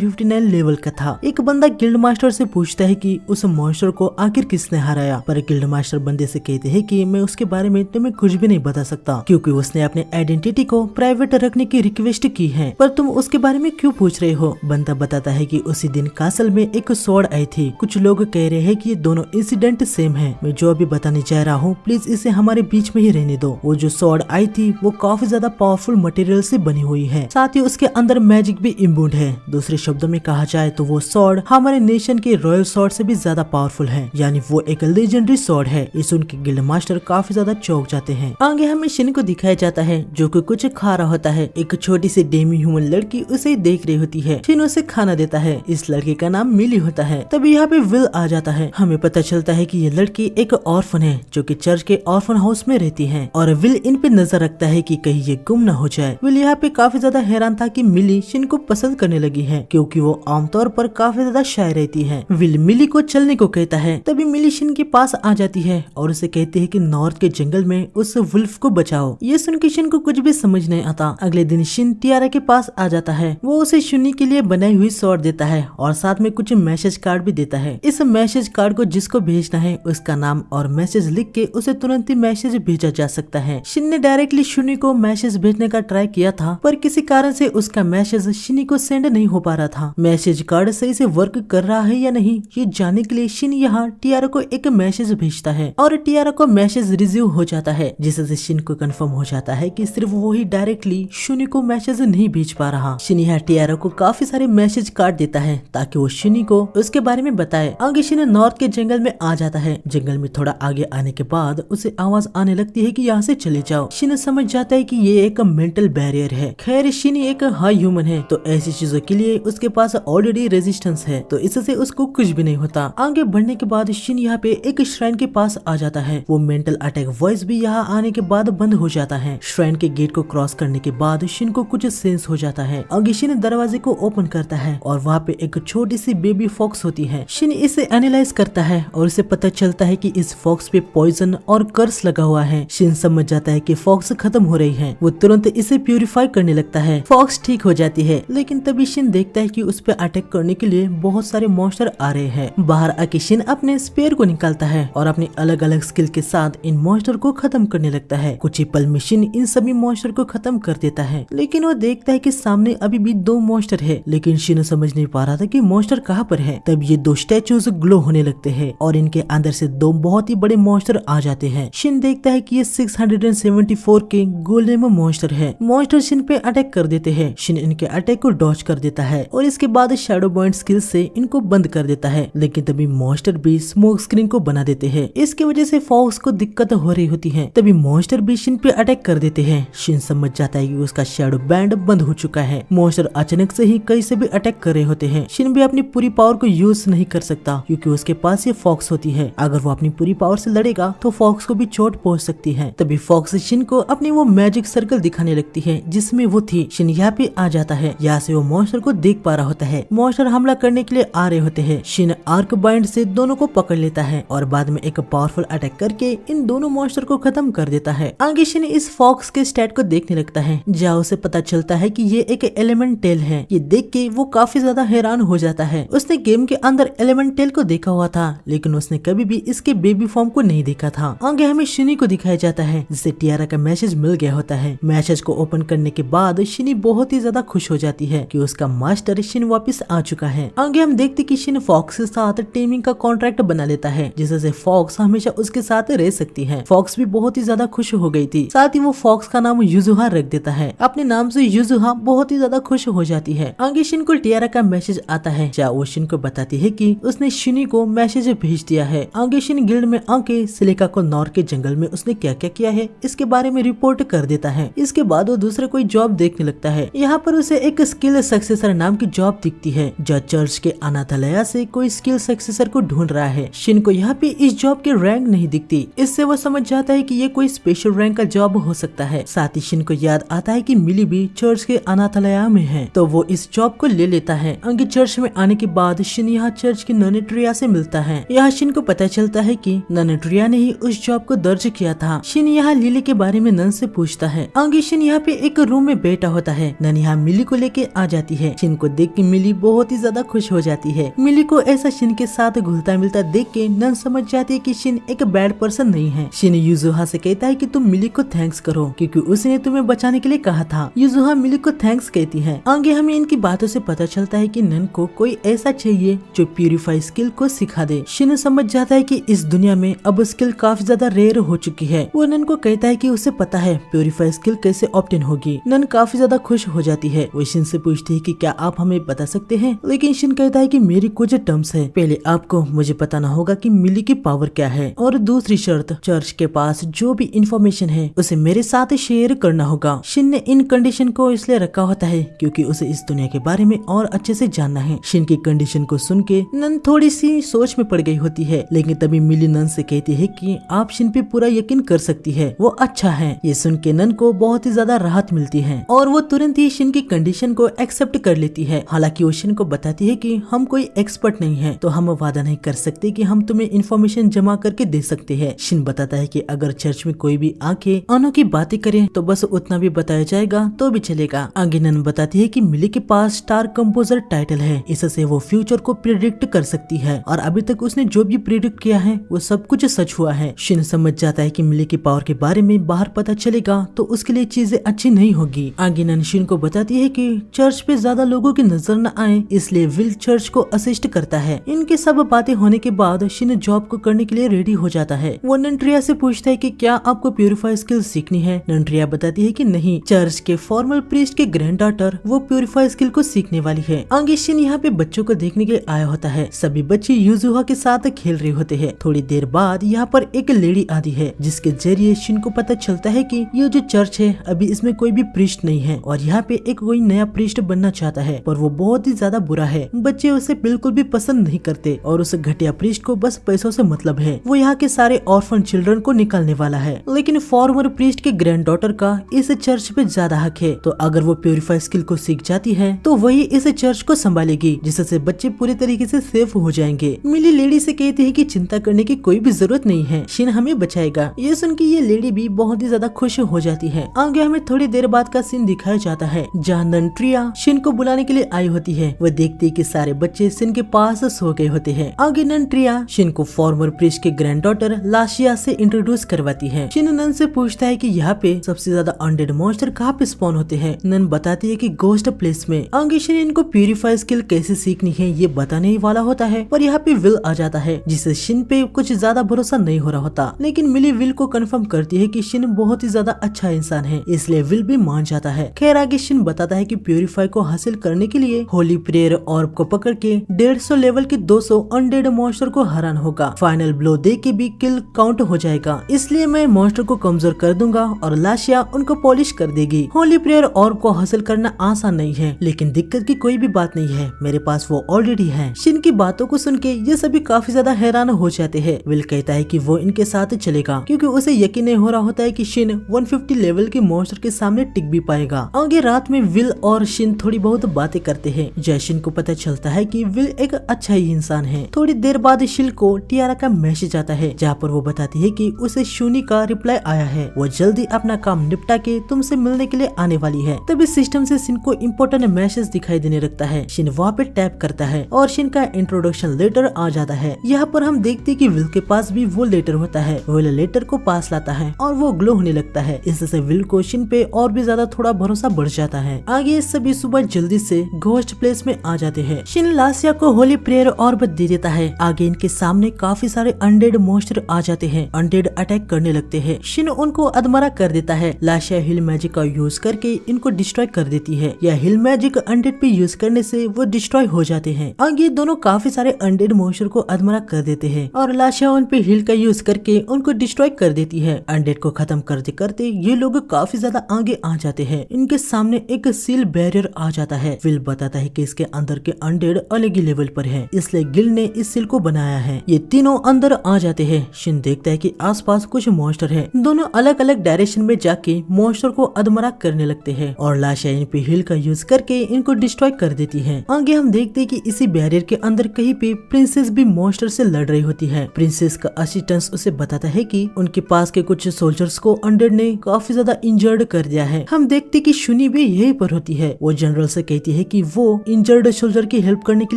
59 लेवल का था। एक बंदा गिल्ड मास्टर से पूछता है कि उस मॉन्स्टर को आखिर किसने हराया, पर गिल्ड मास्टर बंदे से कहते हैं कि मैं उसके बारे में तुम्हें कुछ भी नहीं बता सकता क्योंकि उसने अपने आइडेंटिटी को प्राइवेट रखने की रिक्वेस्ट की है, पर तुम उसके बारे में क्यों पूछ रहे हो। बंदा बताता है कि उसी दिन कासल में एक स्वॉर्ड आई थी। कुछ लोग कह रहे हैं कि ये दोनों इंसिडेंट सेम है। मैं जो अभी बताने जा रहा हूँ प्लीज इसे हमारे बीच में ही रहने दो। वो जो स्वॉर्ड आई थी वो काफी ज्यादा पावरफुल मटेरियल से बनी हुई है, साथ ही उसके अंदर मैजिक भी इम्बूड है। दूसरे शब्दों में कहा जाए तो वो स्वॉर्ड हमारे नेशन के रॉयल स्वॉर्ड से भी ज्यादा पावरफुल है, यानी वो एक लेजेंडरी स्वॉर्ड है। ये सुन के गिल्ड मास्टर काफी ज्यादा चौंक जाते हैं। आगे हमें शिन को दिखाया जाता है जो कि कुछ खा रहा होता है। एक छोटी सी डेमी ह्यूमन लड़की उसे देख रही होती है। शिन उसे खाना देता है। इस लड़की का नाम मिली होता है। तभी यहाँ पे विल आ जाता है। हमें पता चलता है कि ये लड़की एक ऑर्फन है जो कि चर्च के ऑर्फन हाउस में रहती है और विल इन पे नजर रखता है कि कहीं ये गुम न हो जाए। विल यहाँ पे काफी ज्यादा हैरान था कि मिली शिन को पसंद करने लगी है क्योंकि वो आमतौर पर काफी ज्यादा शाय रहती है। विल मिली को चलने को कहता है। तभी मिली शिन के पास आ जाती है और उसे कहती है कि नॉर्थ के जंगल में उस वुल्फ को बचाओ। ये सुन के शिन को कुछ भी समझ नहीं आता। अगले दिन शिन टियारा के पास आ जाता है। वो उसे शुनी के लिए बनाई हुई स्वॉर्ड देता है और साथ में कुछ मैसेज कार्ड भी देता है। इस मैसेज कार्ड को जिसको भेजना है उसका नाम और मैसेज लिख के उसे तुरंत ही मैसेज भेजा जा सकता है। शिन ने डायरेक्टली शुनी को मैसेज भेजने का ट्राई किया था, पर किसी कारण से उसका मैसेज शिनी को सेंड नहीं हो पा रहा था। मैसेज कार्ड सही से वर्क कर रहा है या नहीं ये जानने के लिए शिन यहाँ टियारा को एक मैसेज भेजता है और टियारा को मैसेज रिसीव हो जाता है, जिससे शिन को कंफर्म हो जाता है कि सिर्फ वो ही डायरेक्टली शुनी को मैसेज नहीं भेज पा रहा। शिन यहाँ टियारा को काफी सारे मैसेज कार्ड देता है ताकि वो शुनी को उसके बारे में बताए। आगे शिन नॉर्थ के जंगल में आ जाता है। जंगल में थोड़ा आगे आने के बाद उसे आवाज आने लगती है कि यहाँ से चले जाओ। शिन समझ जाता है कि ये एक मेंटल बैरियर है। खैर शिन एक हाई ह्यूमन है तो ऐसी चीजों के लिए उसके पास ऑलरेडी रेजिस्टेंस है, तो इससे उसको कुछ भी नहीं होता। आगे बढ़ने के बाद शिन यहाँ पे एक श्राइन के पास आ जाता है। वो मेंटल अटैक वॉइस भी यहाँ आने के बाद बंद हो जाता है। श्राइन के गेट को क्रॉस करने के बाद शिन को कुछ सेंस हो जाता है। आगे शिन दरवाजे को ओपन करता है और वहाँ पे एक छोटी सी बेबी फॉक्स होती है। शिन इसे एनालाइज करता है और उसे पता चलता है कि इस फॉक्स पे पॉइजन और कर्स लगा हुआ है। शिन समझ जाता है कि फॉक्स खत्म हो रही है। वो तुरंत इसे प्यूरिफाई करने लगता है। फॉक्स ठीक हो जाती है, लेकिन तभी शिन देखता है कि उस पे अटैक करने के लिए बहुत सारे मॉन्स्टर आ रहे हैं। बाहर आके शिन अपने स्पेयर को निकालता है और अपनी अलग अलग स्किल के साथ इन मॉन्स्टर को खत्म करने लगता है। कुछ ही पल में शिन इन सभी मॉन्स्टर को खत्म कर देता है, लेकिन वो देखता है कि सामने अभी भी 2 मॉन्स्टर है, लेकिन शिन समझ नहीं पा रहा था कि मॉन्स्टर कहाँ पर है। तब ये 2 स्टैचूज ग्लो होने लगते हैं और इनके अंदर से 2 बहुत ही बड़े मॉन्स्टर आ जाते हैं। शिन देखता है कि ये 674 के गोलेम मॉन्स्टर है। मॉन्स्टर शिन पे अटैक कर देते हैं। शिन इनके अटैक को डॉज कर देता है और इसके बाद शैडो पॉइंट स्किल से इनको बंद कर देता है, लेकिन तभी मॉन्स्टर भी स्मोक स्क्रीन को बना देते हैं। इसकी वजह से फॉक्स को दिक्कत हो रही होती है। तभी मॉन्स्टर भी शिन पे अटैक कर देते हैं। शिन समझ जाता है कि उसका शैडो बैंड बंद हो चुका है। मॉन्स्टर अचानक से ही कहीं से भी अटैक कर रहे होते हैं। शिन भी अपनी पूरी पावर को यूज नहीं कर सकता क्योंकि उसके पास ये फॉक्स होती है। अगर वो अपनी पूरी पावर से लड़ेगा तो फॉक्स को भी चोट पहुंच सकती है। तभी फॉक्स शिन को अपनी वो मैजिक सर्कल दिखाने लगती है जिसमें वो थी। शिन यहाँ पे आ जाता है। यहाँ से वो मॉन्स्टर को देख पा रहा होता है। मॉन्स्टर हमला करने के लिए आ रहे होते हैं। शिन आर्क बाइंड से दोनों को पकड़ लेता है और बाद में एक पावरफुल अटैक करके इन दोनों मॉन्स्टर को खत्म कर देता है। आगे शिन इस फॉक्स के स्टैट को देखने लगता है जहाँ उसे पता चलता है कि ये एक एलिमेंटेल है। ये देख के वो काफी ज्यादा हैरान हो जाता है। उसने गेम के अंदर एलिमेंटेल को देखा हुआ था, लेकिन उसने कभी भी इसके बेबी फॉर्म को नहीं देखा था। आगे हमें शिनी को दिखाया जाता है जिसे टियारा का मैसेज मिल गया होता है। मैसेज को ओपन करने के बाद शिनी बहुत ही ज्यादा खुश हो जाती है कि उसका मास्टर शिन वापस आ चुका है। आगे हम देखते कि शिन फॉक्स के साथ टीमिंग का कॉन्ट्रैक्ट बना लेता है जिससे फॉक्स हमेशा उसके साथ रह सकती है। फॉक्स भी बहुत ही ज्यादा खुश हो गई थी। साथ ही वो फॉक्स का नाम युजुहा रख देता है। अपने नाम से युजुहा बहुत ही ज्यादा खुश हो जाती है। आगे शिन को टियारा का मैसेज आता है जहाँ वो शिन को बताती है कि उसने शिनी को मैसेज भेज दिया है। आगे शिन गिल्ड में आके सिलिका को नॉर्थ के जंगल में उसने क्या क्या किया है इसके बारे में रिपोर्ट कर देता है। इसके बाद वो दूसरे कोई जॉब देखने लगता है। यहाँ पर उसे एक स्किल सक्सेसर नाम की जॉब दिखती है जहाँ चर्च के अनाथालय से कोई स्किल सक्सेसर को ढूंढ रहा है। शिन को यहाँ पे इस जॉब की रैंक नहीं दिखती। इससे वो समझ जाता है कि ये कोई स्पेशल रैंक का जॉब हो सकता है। साथ ही शिन को याद आता है कि मिली भी चर्च के अनाथालय में है, तो वो इस जॉब को ले लेता है। आगे चर्च में आने के बाद शिन यहाँ चर्च की ननेट्रिया से मिलता है। यहाँ शिन को पता चलता है कि ननेट्रिया ने ही उस जॉब को दर्ज किया था। शिन यहाँ लिली के बारे में नन से पूछता है। आगे शिन यहाँ पे एक रूम में बैठा होता है। नन यहाँ मिली को लेके आ जाती है। शिन को देख के मिली बहुत ही ज्यादा खुश हो जाती है। मिली को ऐसा शिन के साथ घुलता मिलता देख के नन समझ जाती है कि शिन एक बैड पर्सन नहीं है। शिन युजुहा से कहता है कि तुम मिली को थैंक्स करो क्योंकि उसने तुम्हें बचाने के लिए कहा था। युजुहा मिली को थैंक्स कहती है। आगे हमें इनकी बातों से पता चलता है कि नन को कोई ऐसा चाहिए जो प्यूरिफाई स्किल को सिखा दे। शिन समझ जाता है कि इस दुनिया में अब स्किल काफी ज्यादा रेयर हो चुकी है। वो नन को कहता है कि उसे पता है प्यूरिफाई स्किल कैसे ऑब्टेन होगी। नन काफी ज्यादा खुश हो जाती है। वो शिन से पूछती है कि क्या आप हमें बता सकते हैं, लेकिन शिन कहता है कि मेरी कुछ टर्म्स है, पहले आपको मुझे बताना होगा कि मिली की पावर क्या है, और दूसरी शर्त चर्च के पास जो भी इंफॉर्मेशन है उसे मेरे साथ शेयर करना होगा। शिन ने इन कंडीशन को इसलिए रखा होता है क्योंकि उसे इस दुनिया के बारे में और अच्छे से जानना है। शिन की कंडीशन को सुन के नन थोड़ी सी सोच में पड़ गई होती है, लेकिन तभी मिली नन से कहती है कि आप शिन पे पूरा यकीन कर सकती है, वो अच्छा है। ये सुन के नन को बहुत ही ज्यादा राहत मिलती है और वो तुरंत ही शिन की कंडीशन को एक्सेप्ट कर लेती है। हालांकि वो शिन को बताती है कि हम कोई एक्सपर्ट नहीं है, तो हम वादा नहीं कर सकते कि हम तुम्हें इन्फॉर्मेशन जमा करके दे सकते हैं। शिन बताता है कि अगर चर्च में कोई भी आके अनोखी बातें करे तो बस उतना भी बताया जाएगा तो भी चलेगा। आगे नन बताती है कि मिली के पास स्टार कंपोजर टाइटल है, इससे वो फ्यूचर को प्रिडिक्ट कर सकती है और अभी तक उसने जो भी प्रिडिक्ट किया है वो सब कुछ सच हुआ है। शिन समझ जाता है कि मिली की पावर के बारे में बाहर पता चलेगा तो उसके लिए चीजें अच्छी नहीं होगी। आगे नन शिन को बताती है कि चर्च पे ज्यादा लोगों की नजर न आए, इसलिए विल चर्च को असिस्ट करता है। इनके सब बातें होने के बाद शिन जॉब को करने के लिए रेडी हो जाता है। वो नंट्रिया से पूछता है कि क्या आपको प्यूरिफाई स्किल सीखनी है। नंट्रिया बताती है कि नहीं, चर्च के फॉर्मल प्रीस्ट के ग्रैंड डॉटर वो प्यूरिफाई स्किल को सीखने वाली है। आगे शिन यहाँ पे बच्चों को देखने के लिए आया होता है। सभी बच्चे युजुहा के साथ खेल रहे होते हैं। थोड़ी देर बाद यहाँ पर एक लेडी आती है जिसके जरिए शिन को पता चलता है कि ये जो चर्च है अभी इसमें कोई भी प्रीस्ट नहीं है और यहाँ पे एक कोई नया प्रीस्ट बनना चाहता है, पर वो बहुत ही ज्यादा बुरा है। बच्चे उसे बिल्कुल भी पसंद नहीं करते और उस घटिया प्रीस्ट को बस पैसों से मतलब है। वो यहाँ के सारे ऑर्फन चिल्ड्रन को निकालने वाला है, लेकिन फॉर्मर प्रीस्ट के ग्रैंड डॉटर का इस चर्च पे ज्यादा हक है, तो अगर वो प्यूरिफाई स्किल को सीख जाती है तो वही इस चर्च को संभालेगी, जिससे बच्चे पूरे तरीके से सेफ हो जाएंगे। मिली लेडी से कहती है कि चिंता करने की कोई भी जरूरत नहीं है, शिन हमें बचाएगा। ये सुन के ये लेडी भी बहुत ही ज्यादा खुश हो जाती है। आगे हमें थोड़ी देर बाद का सीन दिखाया जाता है जहाँ नंट्रिया शिन को बुलाने के लिए आई होती है। वह देखती है कि सारे बच्चे शिन के पास सो गए होते हैं। आगे नंट्रिया शिन को फॉर्मर प्रीस्ट के ग्रैंड डॉटर लाशिया से इंट्रोड्यूस करवाती है। शिन नन से पूछता है कि यहाँ पे सबसे ज्यादा अनडेड मॉन्स्टर कहाँ पे स्पॉन होते हैं। नन बताती है कि घोस्ट प्लेस में। आगे शिन इनको प्यूरिफाई स्किल कैसे सीखनी है ये बताने ही वाला होता है, पर यहाँ पे विल आ जाता है जिससे शिन पे कुछ ज्यादा भरोसा नहीं हो रहा होता, लेकिन मिली विल को कंफर्म करती है कि शिन बहुत ही ज्यादा अच्छा इंसान है, इसलिए विल भी मान जाता है। खैर आगे शिन बताता है कि प्यूरिफाई को हासिल करने के लिए होली प्रेयर ऑर्ब को पकड़ के 150 लेवल के 200 अनडेड मॉन्स्टर को हराना होगा। फाइनल ब्लो दे के भी किल काउंट हो जाएगा, इसलिए मैं मॉन्स्टर को कमजोर कर दूंगा और लाशिया उनको पॉलिश कर देगी। होली प्रेयर ऑर्ब को हासिल करना आसान नहीं है, लेकिन दिक्कत की कोई भी बात नहीं है, मेरे पास वो ऑलरेडी है। शिन की बातों को सुन के ये सभी काफी ज्यादा हैरान हो जाते हैं। विल कहता है कि वो इनके साथ चलेगा क्योंकि उसे यकीन नहीं हो रहा होता है कि शिन 150 लेवल के मॉन्स्टर के सामने टिक भी पाएगा। आगे रात में विल और शिन थोड़ी बहुत बातें करते हैं। जैशिन को पता चलता है कि विल एक अच्छा ही इंसान है। थोड़ी देर बाद शिल को टियारा का मैसेज आता है जहाँ पर वो बताती है कि उसे शूनी का रिप्लाई आया है, वो जल्दी अपना काम निपटा के तुमसे मिलने के लिए आने वाली है। तभी सिस्टम से शिन को इम्पोर्टेंट मैसेज दिखाई देने लगता है। शिन वहाँ पे टैप करता है और शिन का इंट्रोडक्शन लेटर आ जाता है। यहाँ पर हम देखते कि विल के पास भी वो लेटर होता है। विल लेटर को पास लाता है और वो ग्लो होने लगता है, इससे विल को शिन पे और भी ज्यादा थोड़ा भरोसा बढ़ जाता है। आगे सभी सुबह जल्दी से घोस्ट प्लेस में आ जाते हैं। शिन लाशिया को होली प्रेयर ऑर्ब दे देता है। आगे इनके सामने काफी सारे अनडेड मॉन्स्टर आ जाते हैं। अनडेड अटैक करने लगते हैं। शिन उनको अधमरा कर देता है। लाशिया हिल मैजिक का यूज करके इनको डिस्ट्रॉय कर देती है। यह हिल मैजिक अनडेड पे यूज करने से वो डिस्ट्रॉय हो जाते हैं। आगे दोनों काफी सारे अनडेड मॉन्स्टर को अधमरा कर देते हैं और लाशिया उन पे हिल का यूज करके उनको डिस्ट्रॉय कर देती है। अनडेड को खत्म करते करते ये लोग काफी ज्यादा आगे आ जाते हैं। इनके सामने एक सील बैरियर आ जाता है। विल बताता है कि इसके अंदर के अनडेड अलग ही लेवल पर है, इसलिए गिल ने इस सील को बनाया है। ये तीनों अंदर आ जाते हैं। शिन देखता है कि आसपास कुछ मॉन्स्टर है। दोनों अलग अलग डायरेक्शन में जाके मॉन्स्टर को अधमरा करने लगते हैं और लाशिया इन पे हिल का यूज करके इनको डिस्ट्रॉय कर देती है। आगे हम देखते हैं कि इसी बैरियर के अंदर कहीं पे प्रिंसेस भी मॉन्स्टर से लड़ रही होती है। प्रिंसेस का असिस्टेंट उसे बताता है कि उनके पास के कुछ सोल्जर्स को अनडेड ने काफी ज्यादा इंजर्ड कर दिया है। हम देखते कि शूनी भी यहीं पर होती है। वो जनरल से कहती है है कि वो इंजर्ड सोल्जर की हेल्प करने के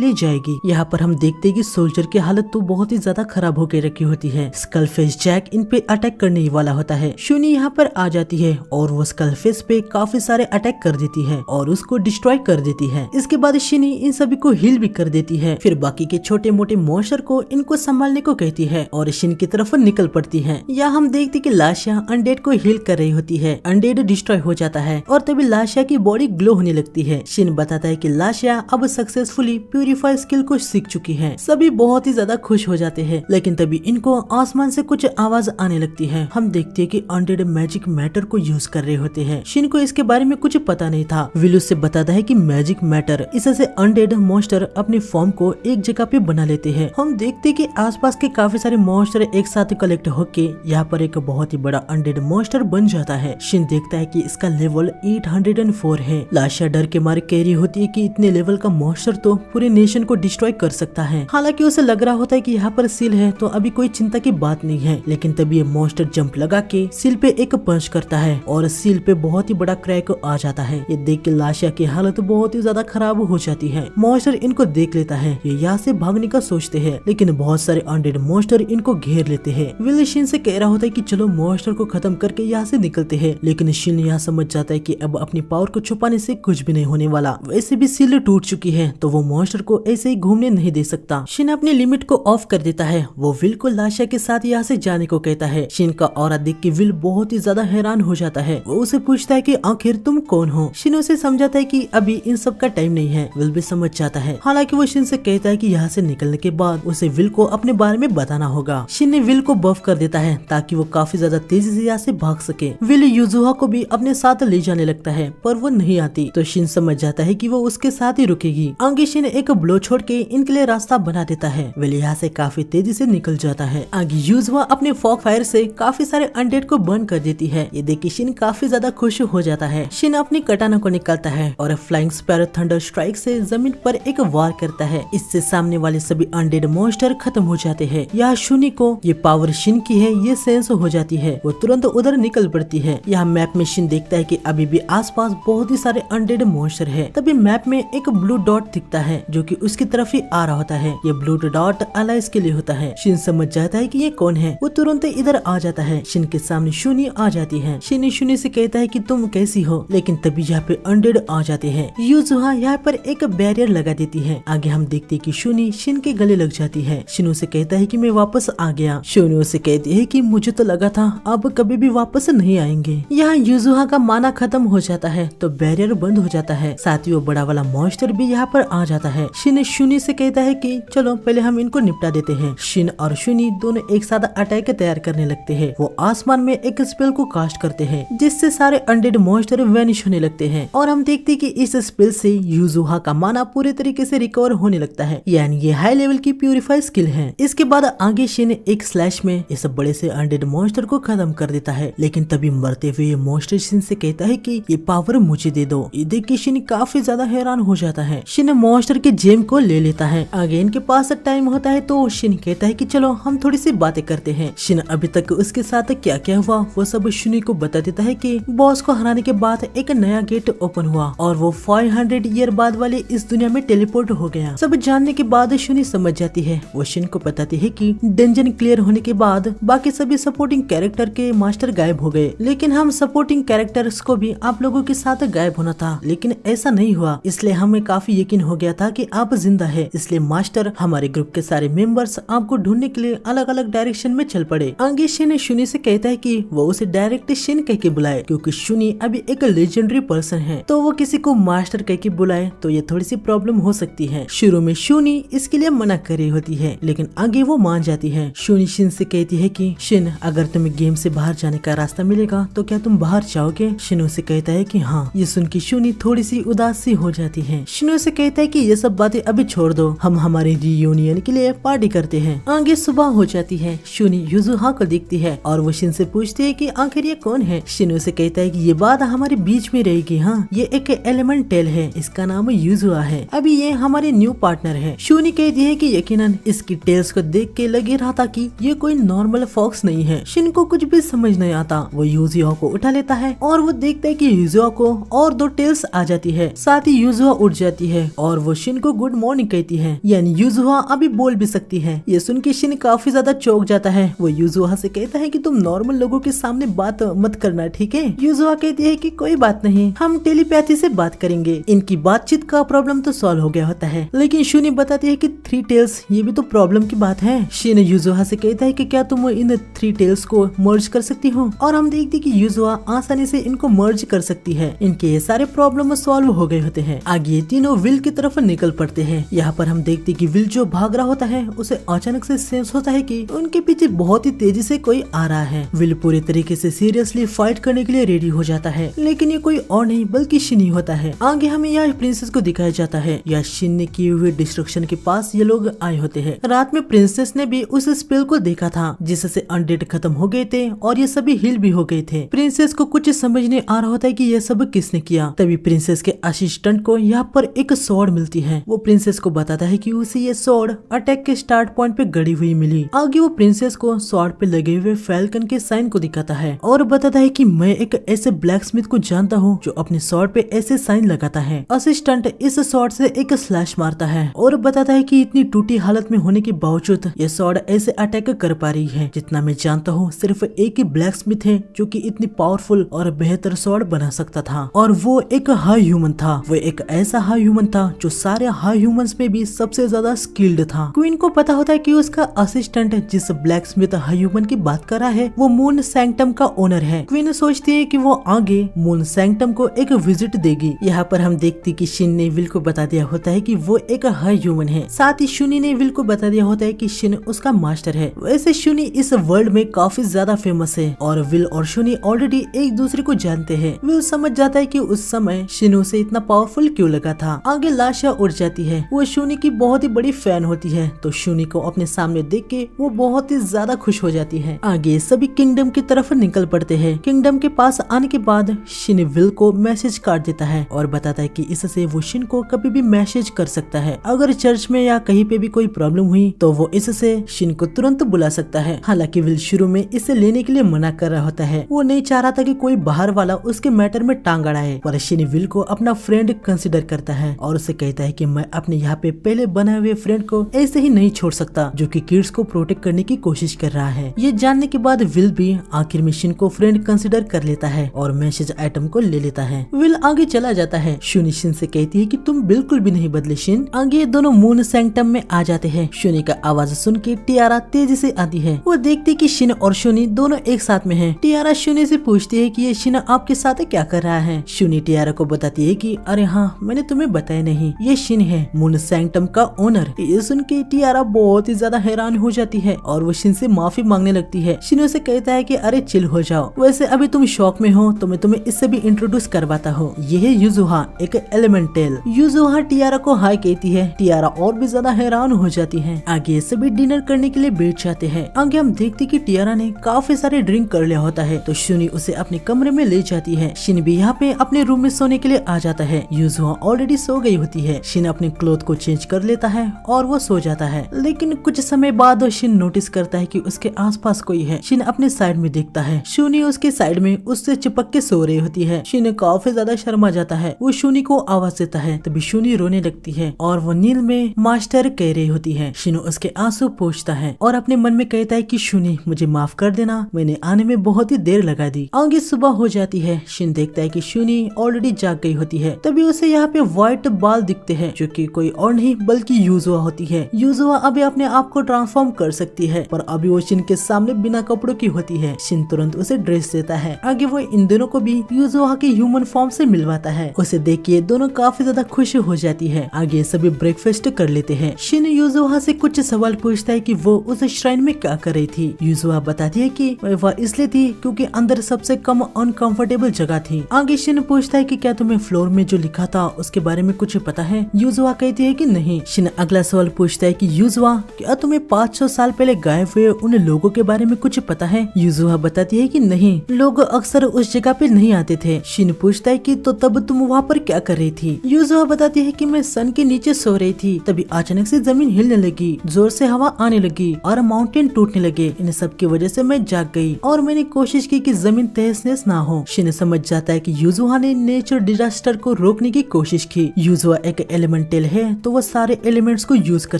लिए जाएगी। यहाँ पर हम देखते हैं कि सोल्जर की हालत तो बहुत ही ज्यादा खराब होकर रखी होती है। स्कलफेस जैक इन पे अटैक करने ही वाला होता है। शूनी यहाँ पर आ जाती है और वो स्कलफेस पे काफी सारे अटैक कर देती है और उसको डिस्ट्रॉय कर देती है। इसके बाद शिनी इन सभी को हील भी कर देती है। फिर बाकी के छोटे मोटे मॉन्स्टर को इनको संभालने को कहती है और शिन की तरफ निकल पड़ती है। यहाँ हम देखते कि लाशिया अनडेड को हील कर रही होती है। अनडेड डिस्ट्रॉय हो जाता है और तभी लाशिया की बॉडी ग्लो होने लगती है। शिन बताता है कि लाशिया अब सक्सेसफुली प्यूरिफाई स्किल को सीख चुकी है। सभी बहुत ही ज्यादा खुश हो जाते हैं, लेकिन तभी इनको आसमान से कुछ आवाज आने लगती है। हम देखते हैं कि अनडेड मैजिक मैटर को यूज कर रहे होते हैं। शिन को इसके बारे में कुछ पता नहीं था। विल उससे बताता है कि मैजिक मैटर, इससे अनडेड मॉन्स्टर अपने फॉर्म को एक जगह पे बना लेते हैं। हम देखते हैं कि आसपास के काफी सारे मॉन्स्टर एक साथ कलेक्ट होके यहाँ पर एक बहुत ही बड़ा अनडेड मॉन्स्टर बन जाता है। शिन देखता है कि इसका लेवल 804 है। लाशिया डर के मारे कह रही होती है कि इतने लेवल का मॉन्स्टर तो पूरे नेशन को डिस्ट्रॉय कर सकता है। हालांकि उसे लग रहा होता है कि यहाँ पर सील है तो अभी कोई चिंता की बात नहीं है, लेकिन तभी ये मॉन्स्टर जंप लगा के सील पे एक पंच करता है और सील पे बहुत ही बड़ा क्रैक आ जाता है। ये देख के लाशिया की हालत बहुत ही ज्यादा खराब हो जाती है। मॉन्स्टर इनको देख लेता है। ये यहाँ से भागने का सोचते हैं, लेकिन बहुत सारे अनडेड मॉन्स्टर इनको घेर लेते हैं। विल शिन से कह रहा होता है कि चलो मॉन्स्टर को खत्म करके यहाँ से निकलते हैं, लेकिन शिन यहाँ समझ जाता है कि अब अपनी पावर को छुपाने से कुछ भी नहीं होने वाला। वैसे भी सील टूट चुकी है तो वो मॉन्स्टर को ऐसे ही घूमने नहीं दे सकता। शिन अपनी लिमिट को ऑफ कर देता है। वो विल को लाशिया के साथ यहाँ से जाने को कहता है। शिन का ऑरा देख के विल बहुत ही ज्यादा हैरान हो जाता है। वो उसे पूछता है कि आखिर तुम कौन हो। शिन उसे समझाता है कि अभी इन सब का टाइम नहीं है। विल भी समझ जाता है। हालांकि वो शिन से कहता है कि यहाँ से निकलने के बाद उसे विल को अपने बारे में बताना होगा। शिन ने विल को बफ कर देता है ताकि वो काफी ज्यादा तेजी से यहाँ से भाग सके। विल युजुहा को भी अपने साथ ले जाने लगता है, पर वो नहीं आती तो शिन समझ जाता है कि वो उसके साथ ही रुकेगी। आगे शिन एक ब्लो छोड़ के इनके लिए रास्ता बना देता है। विल यहाँ से काफी तेजी से निकल जाता है। आगे युजुहा अपने फॉग फायर से काफी सारे अनडेड को बर्न कर देती है। ये देख के शिन काफी ज्यादा खुश हो जाता है। शिन अपनी कटाना को निकालता है और फ्लाइंग स्पैरो थंडर स्ट्राइक से जमीन पर एक वार करता है। इससे सामने वाले सभी अनडेड मॉन्स्टर खत्म हो जाते हैं। यहाँ शूनी को ये पावर शिन की है ये सेंस हो जाती है। वो तुरंत उधर निकल पड़ती है। यहाँ मैप में शिन देखता है कि अभी भी आसपास बहुत ही सारे अनडेड मॉन्स्टर है। तभी मैप में एक ब्लू डॉट दिखता है जो कि उसकी तरफ ही आ रहा होता है। ये ब्लू डॉट अलाइस के लिए होता है। शिन समझ जाता है कि ये कौन है। वो तुरंत इधर आ जाता है। शिन के सामने शूनी आ जाती है। शिन शूनी से कहता है कि तुम कैसी हो, लेकिन तभी यहाँ पे अनडेड आ जाते हैं। युजुहा यहाँ पर एक बैरियर लगा देती है। आगे हम देखते हैं कि शूनी शिन के गले लग जाती है। शिन उसे कहता है कि मैं वापस आ गया। शूनी उसे कहती है कि मुझे तो लगा था अब कभी भी वापस नहीं आएंगे। यहाँ युजुहा का माना खत्म हो जाता है तो बैरियर बंद हो जाता है। साथ ही वो बड़ा वाला मॉन्स्टर भी यहाँ पर आ जाता है। शिन शूनी से कहता है कि चलो पहले हम इनको निपटा देते हैं। शिन और शूनी दोनों एक साथ अटैक तैयार करने लगते हैं। वो आसमान में एक स्पेल को कास्ट करते हैं जिससे सारे अनडेड मॉन्स्टर वैनिश होने लगते हैं और हम देखते हैं कि इस स्पेल से युजुहा का माना पूरे तरीके से रिकवर होने लगता है, यानी ये हाई लेवल की प्यूरिफाई स्किल है। इसके बाद आगे शिन एक स्लैश में इस बड़े से अनडेड मॉन्स्टर को खत्म कर देता है, लेकिन तभी मरते हुए ये मॉन्स्टर शिन से कहता है कि ये पावर मुझे दे दो। ये देख के शिन काफी ज्यादा हैरान हो जाता है। शिन मॉन्स्टर के जेम को ले लेता है। आगे इनके पास टाइम होता है तो शिन कहता है कि चलो हम थोड़ी सी बातें करते हैं। शिन अभी तक उसके साथ क्या क्या हुआ वो सब शूनी को बता देता है कि बॉस को हराने के बाद एक नया गेट ओपन हुआ और वो 500 ईयर बाद वाले इस दुनिया में टेलीपोर्ट हो गया। सब जानने के बाद शूनी समझ जाती है। वो शिन को बताती है कि डंजन क्लियर होने के बाद बाकी सभी सपोर्टिंग कैरेक्टर के मास्टर गायब हो गए, लेकिन हम सपोर्टिंग कैरेक्टर्स को भी आप लोगों के साथ गायब होना था, लेकिन ऐसा नहीं हुआ। इसलिए हमें काफी यकीन हो गया था कि आप जिंदा है। इसलिए मास्टर हमारे ग्रुप के सारे मेंबर्स आपको ढूंढने के लिए अलग अलग डायरेक्शन में चल पड़े। आगे शिन शूनी से कहता है कि वो उसे डायरेक्ट शिन कह के बुलाए, क्योंकि शूनी अभी एक लेजेंडरी पर्सन है, तो वो किसी को मास्टर कह के बुलाए तो ये थोड़ी सी प्रॉब्लम हो सकती है। शुरू में शूनी इसके लिए मना कर रही होती है, लेकिन आगे वो मान जाती है। शूनी शिन से कहती है कि शिन अगर तुम्हें गेम से बाहर जाने का रास्ता मिलेगा तो क्या तुम बाहर जाओगे। शिनो से कहता है कि हाँ। ये सुन के शूनी थोड़ी सी उदास सी हो जाती है। शिनो से कहता है कि ये सब बातें अभी छोड़ दो, हम हमारे रियूनियन के लिए पार्टी करते हैं। आगे सुबह हो जाती है। शूनी युजुहा को देखती है और वो शिन से पूछती है कि आखिर ये कौन है। शिनो से कहता है कि ये बात हमारे बीच में रहेगी। हाँ, ये एक एलिमेंटल है, इसका नाम युजुहा है, अभी ये हमारे न्यू पार्टनर है। शूनी कहती है कि यकीनन इसकी टेल्स को देख के लगे रहा था कि ये कोई नॉर्मल फॉक्स नहीं है। शिन को कुछ भी समझ नहीं आता। वो युजुहा को उठा लेता है और वो देखता है कि युजुहा को और 2 टेल्स आ जाती है। साथ ही यूजुहा उठ जाती है और वो शिन को गुड मॉर्निंग कहती है, यानी यूजुहा अभी बोल भी सकती है। ये सुन के शिन काफी ज्यादा चौंक जाता है। वो यूजुहा से कहता है कि तुम नॉर्मल लोगों के सामने बात मत करना, ठीक है। यूजुहा कहती है कि कोई बात नहीं, हम टेलीपैथी से बात करेंगे। इनकी बातचीत का प्रॉब्लम तो सॉल्व हो गया होता है, लेकिन शुनी बताती है कि 3 टेल्स ये भी तो प्रॉब्लम की बात है। शिन यूजुहा से कहता है कि क्या तुम इन 3 टेल्स को मर्ज कर सकती हो, और हम देखते कि यूजुहा आसानी से इनको मर्ज कर सकती है। इनके ये सारे प्रॉब्लम सॉल्व हो गए होते हैं। आगे ये तीनों विल की तरफ निकल पड़ते हैं। यहाँ पर हम देखते कि विल जो भाग रहा होता है उसे अचानक से सेंस होता है कि उनके पीछे बहुत ही तेजी से कोई आ रहा है। विल पूरे तरीके से सीरियसली फाइट करने के लिए रेडी हो जाता है, लेकिन ये कोई और नहीं बल्कि शिन ही होता है। आगे हमें यह प्रिंसेस को दिखाया जाता है। यह शिन ने किए हुए डिस्ट्रक्शन के पास ये लोग आए होते हैं। रात में प्रिंसेस ने भी उस स्पेल को देखा था जिससे अनडेड खत्म हो गए थे और ये सभी हील भी हो गए थे। प्रिंसेस को कुछ समझ नहीं आ रहा होता है कि यह सब किसने किया। तभी प्रिंसेस के असिस्टेंट को यहाँ पर एक स्वॉर्ड मिलती है। वो प्रिंसेस को बताता है कि उसे ये स्वॉर्ड अटैक के स्टार्ट पॉइंट पे गड़ी हुई मिली। आगे वो प्रिंसेस को स्वॉर्ड पे लगे हुए फैल्कन के साइन को दिखाता है और बताता है कि मैं एक ऐसे ब्लैक स्मिथ को जानता हूँ जो अपने स्वॉर्ड पे ऐसे साइन लगाता है। असिस्टेंट इस स्वॉर्ड से एक स्लैश मारता है और बताता है कि इतनी टूटी हालत में होने के बावजूद ये स्वॉर्ड ऐसे अटैक कर पा रही है। जितना मैं जानता हूँ सिर्फ एक ही ब्लैक स्मिथ है जो कि इतनी पावरफुल और बेहतर स्वॉर्ड बना सकता था, और वो एक हाई ह्यूमन था। वो एक ऐसा हाई ह्यूमन था जो सारे हाई ह्यूमंस में भी सबसे ज्यादा स्किल्ड था। क्वीन को पता होता है कि उसका असिस्टेंट जिस ब्लैक स्मिथ हाई ह्यूमन की बात कर रहा है वो मून सैंक्टम का ओनर है। क्वीन सोचती है कि वो आगे मून सैंक्टम को एक विजिट देगी। यहाँ पर हम देखते कि शिन ने विल को बता दिया होता है कि वो एक हाई ह्यूमन है। साथ ही शुनी ने विल को बता दिया होता है कि शिन उसका मास्टर है। वैसे शुनी इस वर्ल्ड में काफी ज्यादा फेमस है और विल और शुनी ऑलरेडी एक दूसरे को जानते हैं। विल समझ जाता है कि उस समय शिनू से इतना पावरफुल क्यों लगा था। आगे लाशा उड़ जाती है। वो शुनी की बहुत ही बड़ी फैन होती है, तो शुनी को अपने सामने देख के वो बहुत ही ज्यादा खुश हो जाती है। आगे सभी किंगडम की तरफ निकल पड़ते हैं। किंगडम के पास आने के बाद शिन विल को मैसेज काट देता है और बताता है कि इससे वो शिन को कभी भी मैसेज कर सकता है। अगर चर्च में या कहीं पे भी कोई प्रॉब्लम हुई तो वो इससे शिन को तुरंत बुला सकता है। हालांकि विल शुरू में इसे लेने के लिए मना कर रहा होता है। वो नहीं चाह रहा था कि कोई बाहर वाला उसके मैटर में टांग अड़ाए, पर शिन विल को अपना फ्रेंड कंसिडर करता है और उसे कहता है कि मैं अपने यहाँ पे पहले बनाए हुए फ्रेंड को ऐसे ही नहीं छोड़ सकता जो कि किड्स को प्रोटेक्ट करने की कोशिश कर रहा है। ये जानने के बाद विल भी आखिर में शिन को फ्रेंड कंसिडर कर लेता है और मैसेज आइटम को ले लेता है। विल आगे चला जाता है। शुनी शिन से कहती है कि तुम बिल्कुल भी नहीं बदले शिन। आगे दोनों मून सैंक्टम में आ जाते हैं। शुनी का आवाज सुन के टियारा तेजी से आती है। वो देखती कि शिन और शुनी दोनों एक साथ में हैं। टियारा शुनी से पूछती है कि ये शिन आपके साथ क्या कर रहा है। शुनी टियारा को बताती है कि अरे हाँ, मैंने तुम्हें बताया नहीं, ये शिन है, मून सैंक्टम का ओनर। ये सुन के टियारा बहुत ही ज्यादा हैरान हो जाती है और वो शिन से माफी मांगने लगती है। शिन उसे कहता है कि अरे चिल हो जाओ, वैसे अभी तुम शौक में हो तो मैं तुम्हें इससे भी इंट्रोड्यूस करवाता हूँ। ये है यूजुहा, एक एलिमेंटल। यूजुहा टियारा को हाय कहती है। टियारा और भी ज्यादा हैरान हो जाती है। आगे सभी डिनर करने के लिए बैठ जाते हैं। आगे हम देखते कि टियारा ने काफी सारे ड्रिंक कर लिया होता है, तो शुनी उसे अपने कमरे में ले जाती है। शिन भी यहाँ पे अपने रूम में सोने के लिए आ जाता है। यूजुहा ऑलरेडी सो गई होती है। शिन अपने क्लोथ को चेंज कर लेता है और वो सो जाता है। लेकिन कुछ समय बाद शिन नोटिस करता है कि उसके आसपास कोई है। शिन अपने साइड में देखता है। शुनी उसके साइड में उससे चिपक के सो रही होती है। शिन काफी ज्यादा शर्मा जाता है। वो शुनी को आवाज देता है, तभी शुनी रोने लगती है और वो नील में मास्टर कह रही होती है। शिन उसके आंसू पोंछता है और अपने मन में कहता है कि शुनी मुझे माफ कर देना, मैंने आने में बहुत ही देर लगा दी। आगे सुबह हो जाती है। शिन देखता है कि शुनी ऑलरेडी जाग गई होती है। तभी उसे यहाँ पे व्हाइट बाल दिखते हैं जो कि कोई और नहीं बल्कि यूजुहा होती है। यूजुहा अभी अपने आप को ट्रांसफॉर्म कर सकती है, पर अभी वो शिन के सामने बिना कपड़ों की होती है। शिन तुरंत उसे ड्रेस देता है। आगे वो इन दोनों को भी यूजुहा के ह्यूमन फॉर्म से मिलवाता है। उसे देख के दोनों काफी ज्यादा खुश हो जाती है। आगे सभी ब्रेकफास्ट कर लेते हैं। शिन यूजुहा से कुछ सवाल पूछता है कि वो उस श्राइन में क्या कर रही थी। यूजुहा बताती है कि वह इसलिए थी क्योंकि अंदर सबसे कम अनकंफर्टेबल जगह थी। आगे शिन पूछता है कि क्या तुम्हें फ्लोर में जो लिखा था उसके बारे में कुछ पता है। यूजुहा कहती है कि नहीं। शिन अगला सवाल पूछता है कि यूजुहा क्या तुम्हें 500 साल पहले गायब हुए उन लोगों के बारे में कुछ पता है। यूजुहा बताती है कि नहीं, लोग अक्सर उस जगह पे नहीं आते थे। शिन पूछता है कि तो तब तुम वहाँ पर क्या कर रही थी। यूजुहा बताती है कि मैं सन के नीचे सो रही थी, तभी अचानक से जमीन हिलने लगी, जोर से हवा आने लगी और माउंटेन टूटने लगे। इन सब की वजह से मैं जाग गई और मैंने कोशिश की कि जमीन तहस नहस ना हो। शिन समझ जाता है कि यूजुहा ने नेचर डिजास्टर को रोकने की कोशिश की। यूजुआ एक एलिमेंटल है तो वो सारे एलिमेंट्स को यूज कर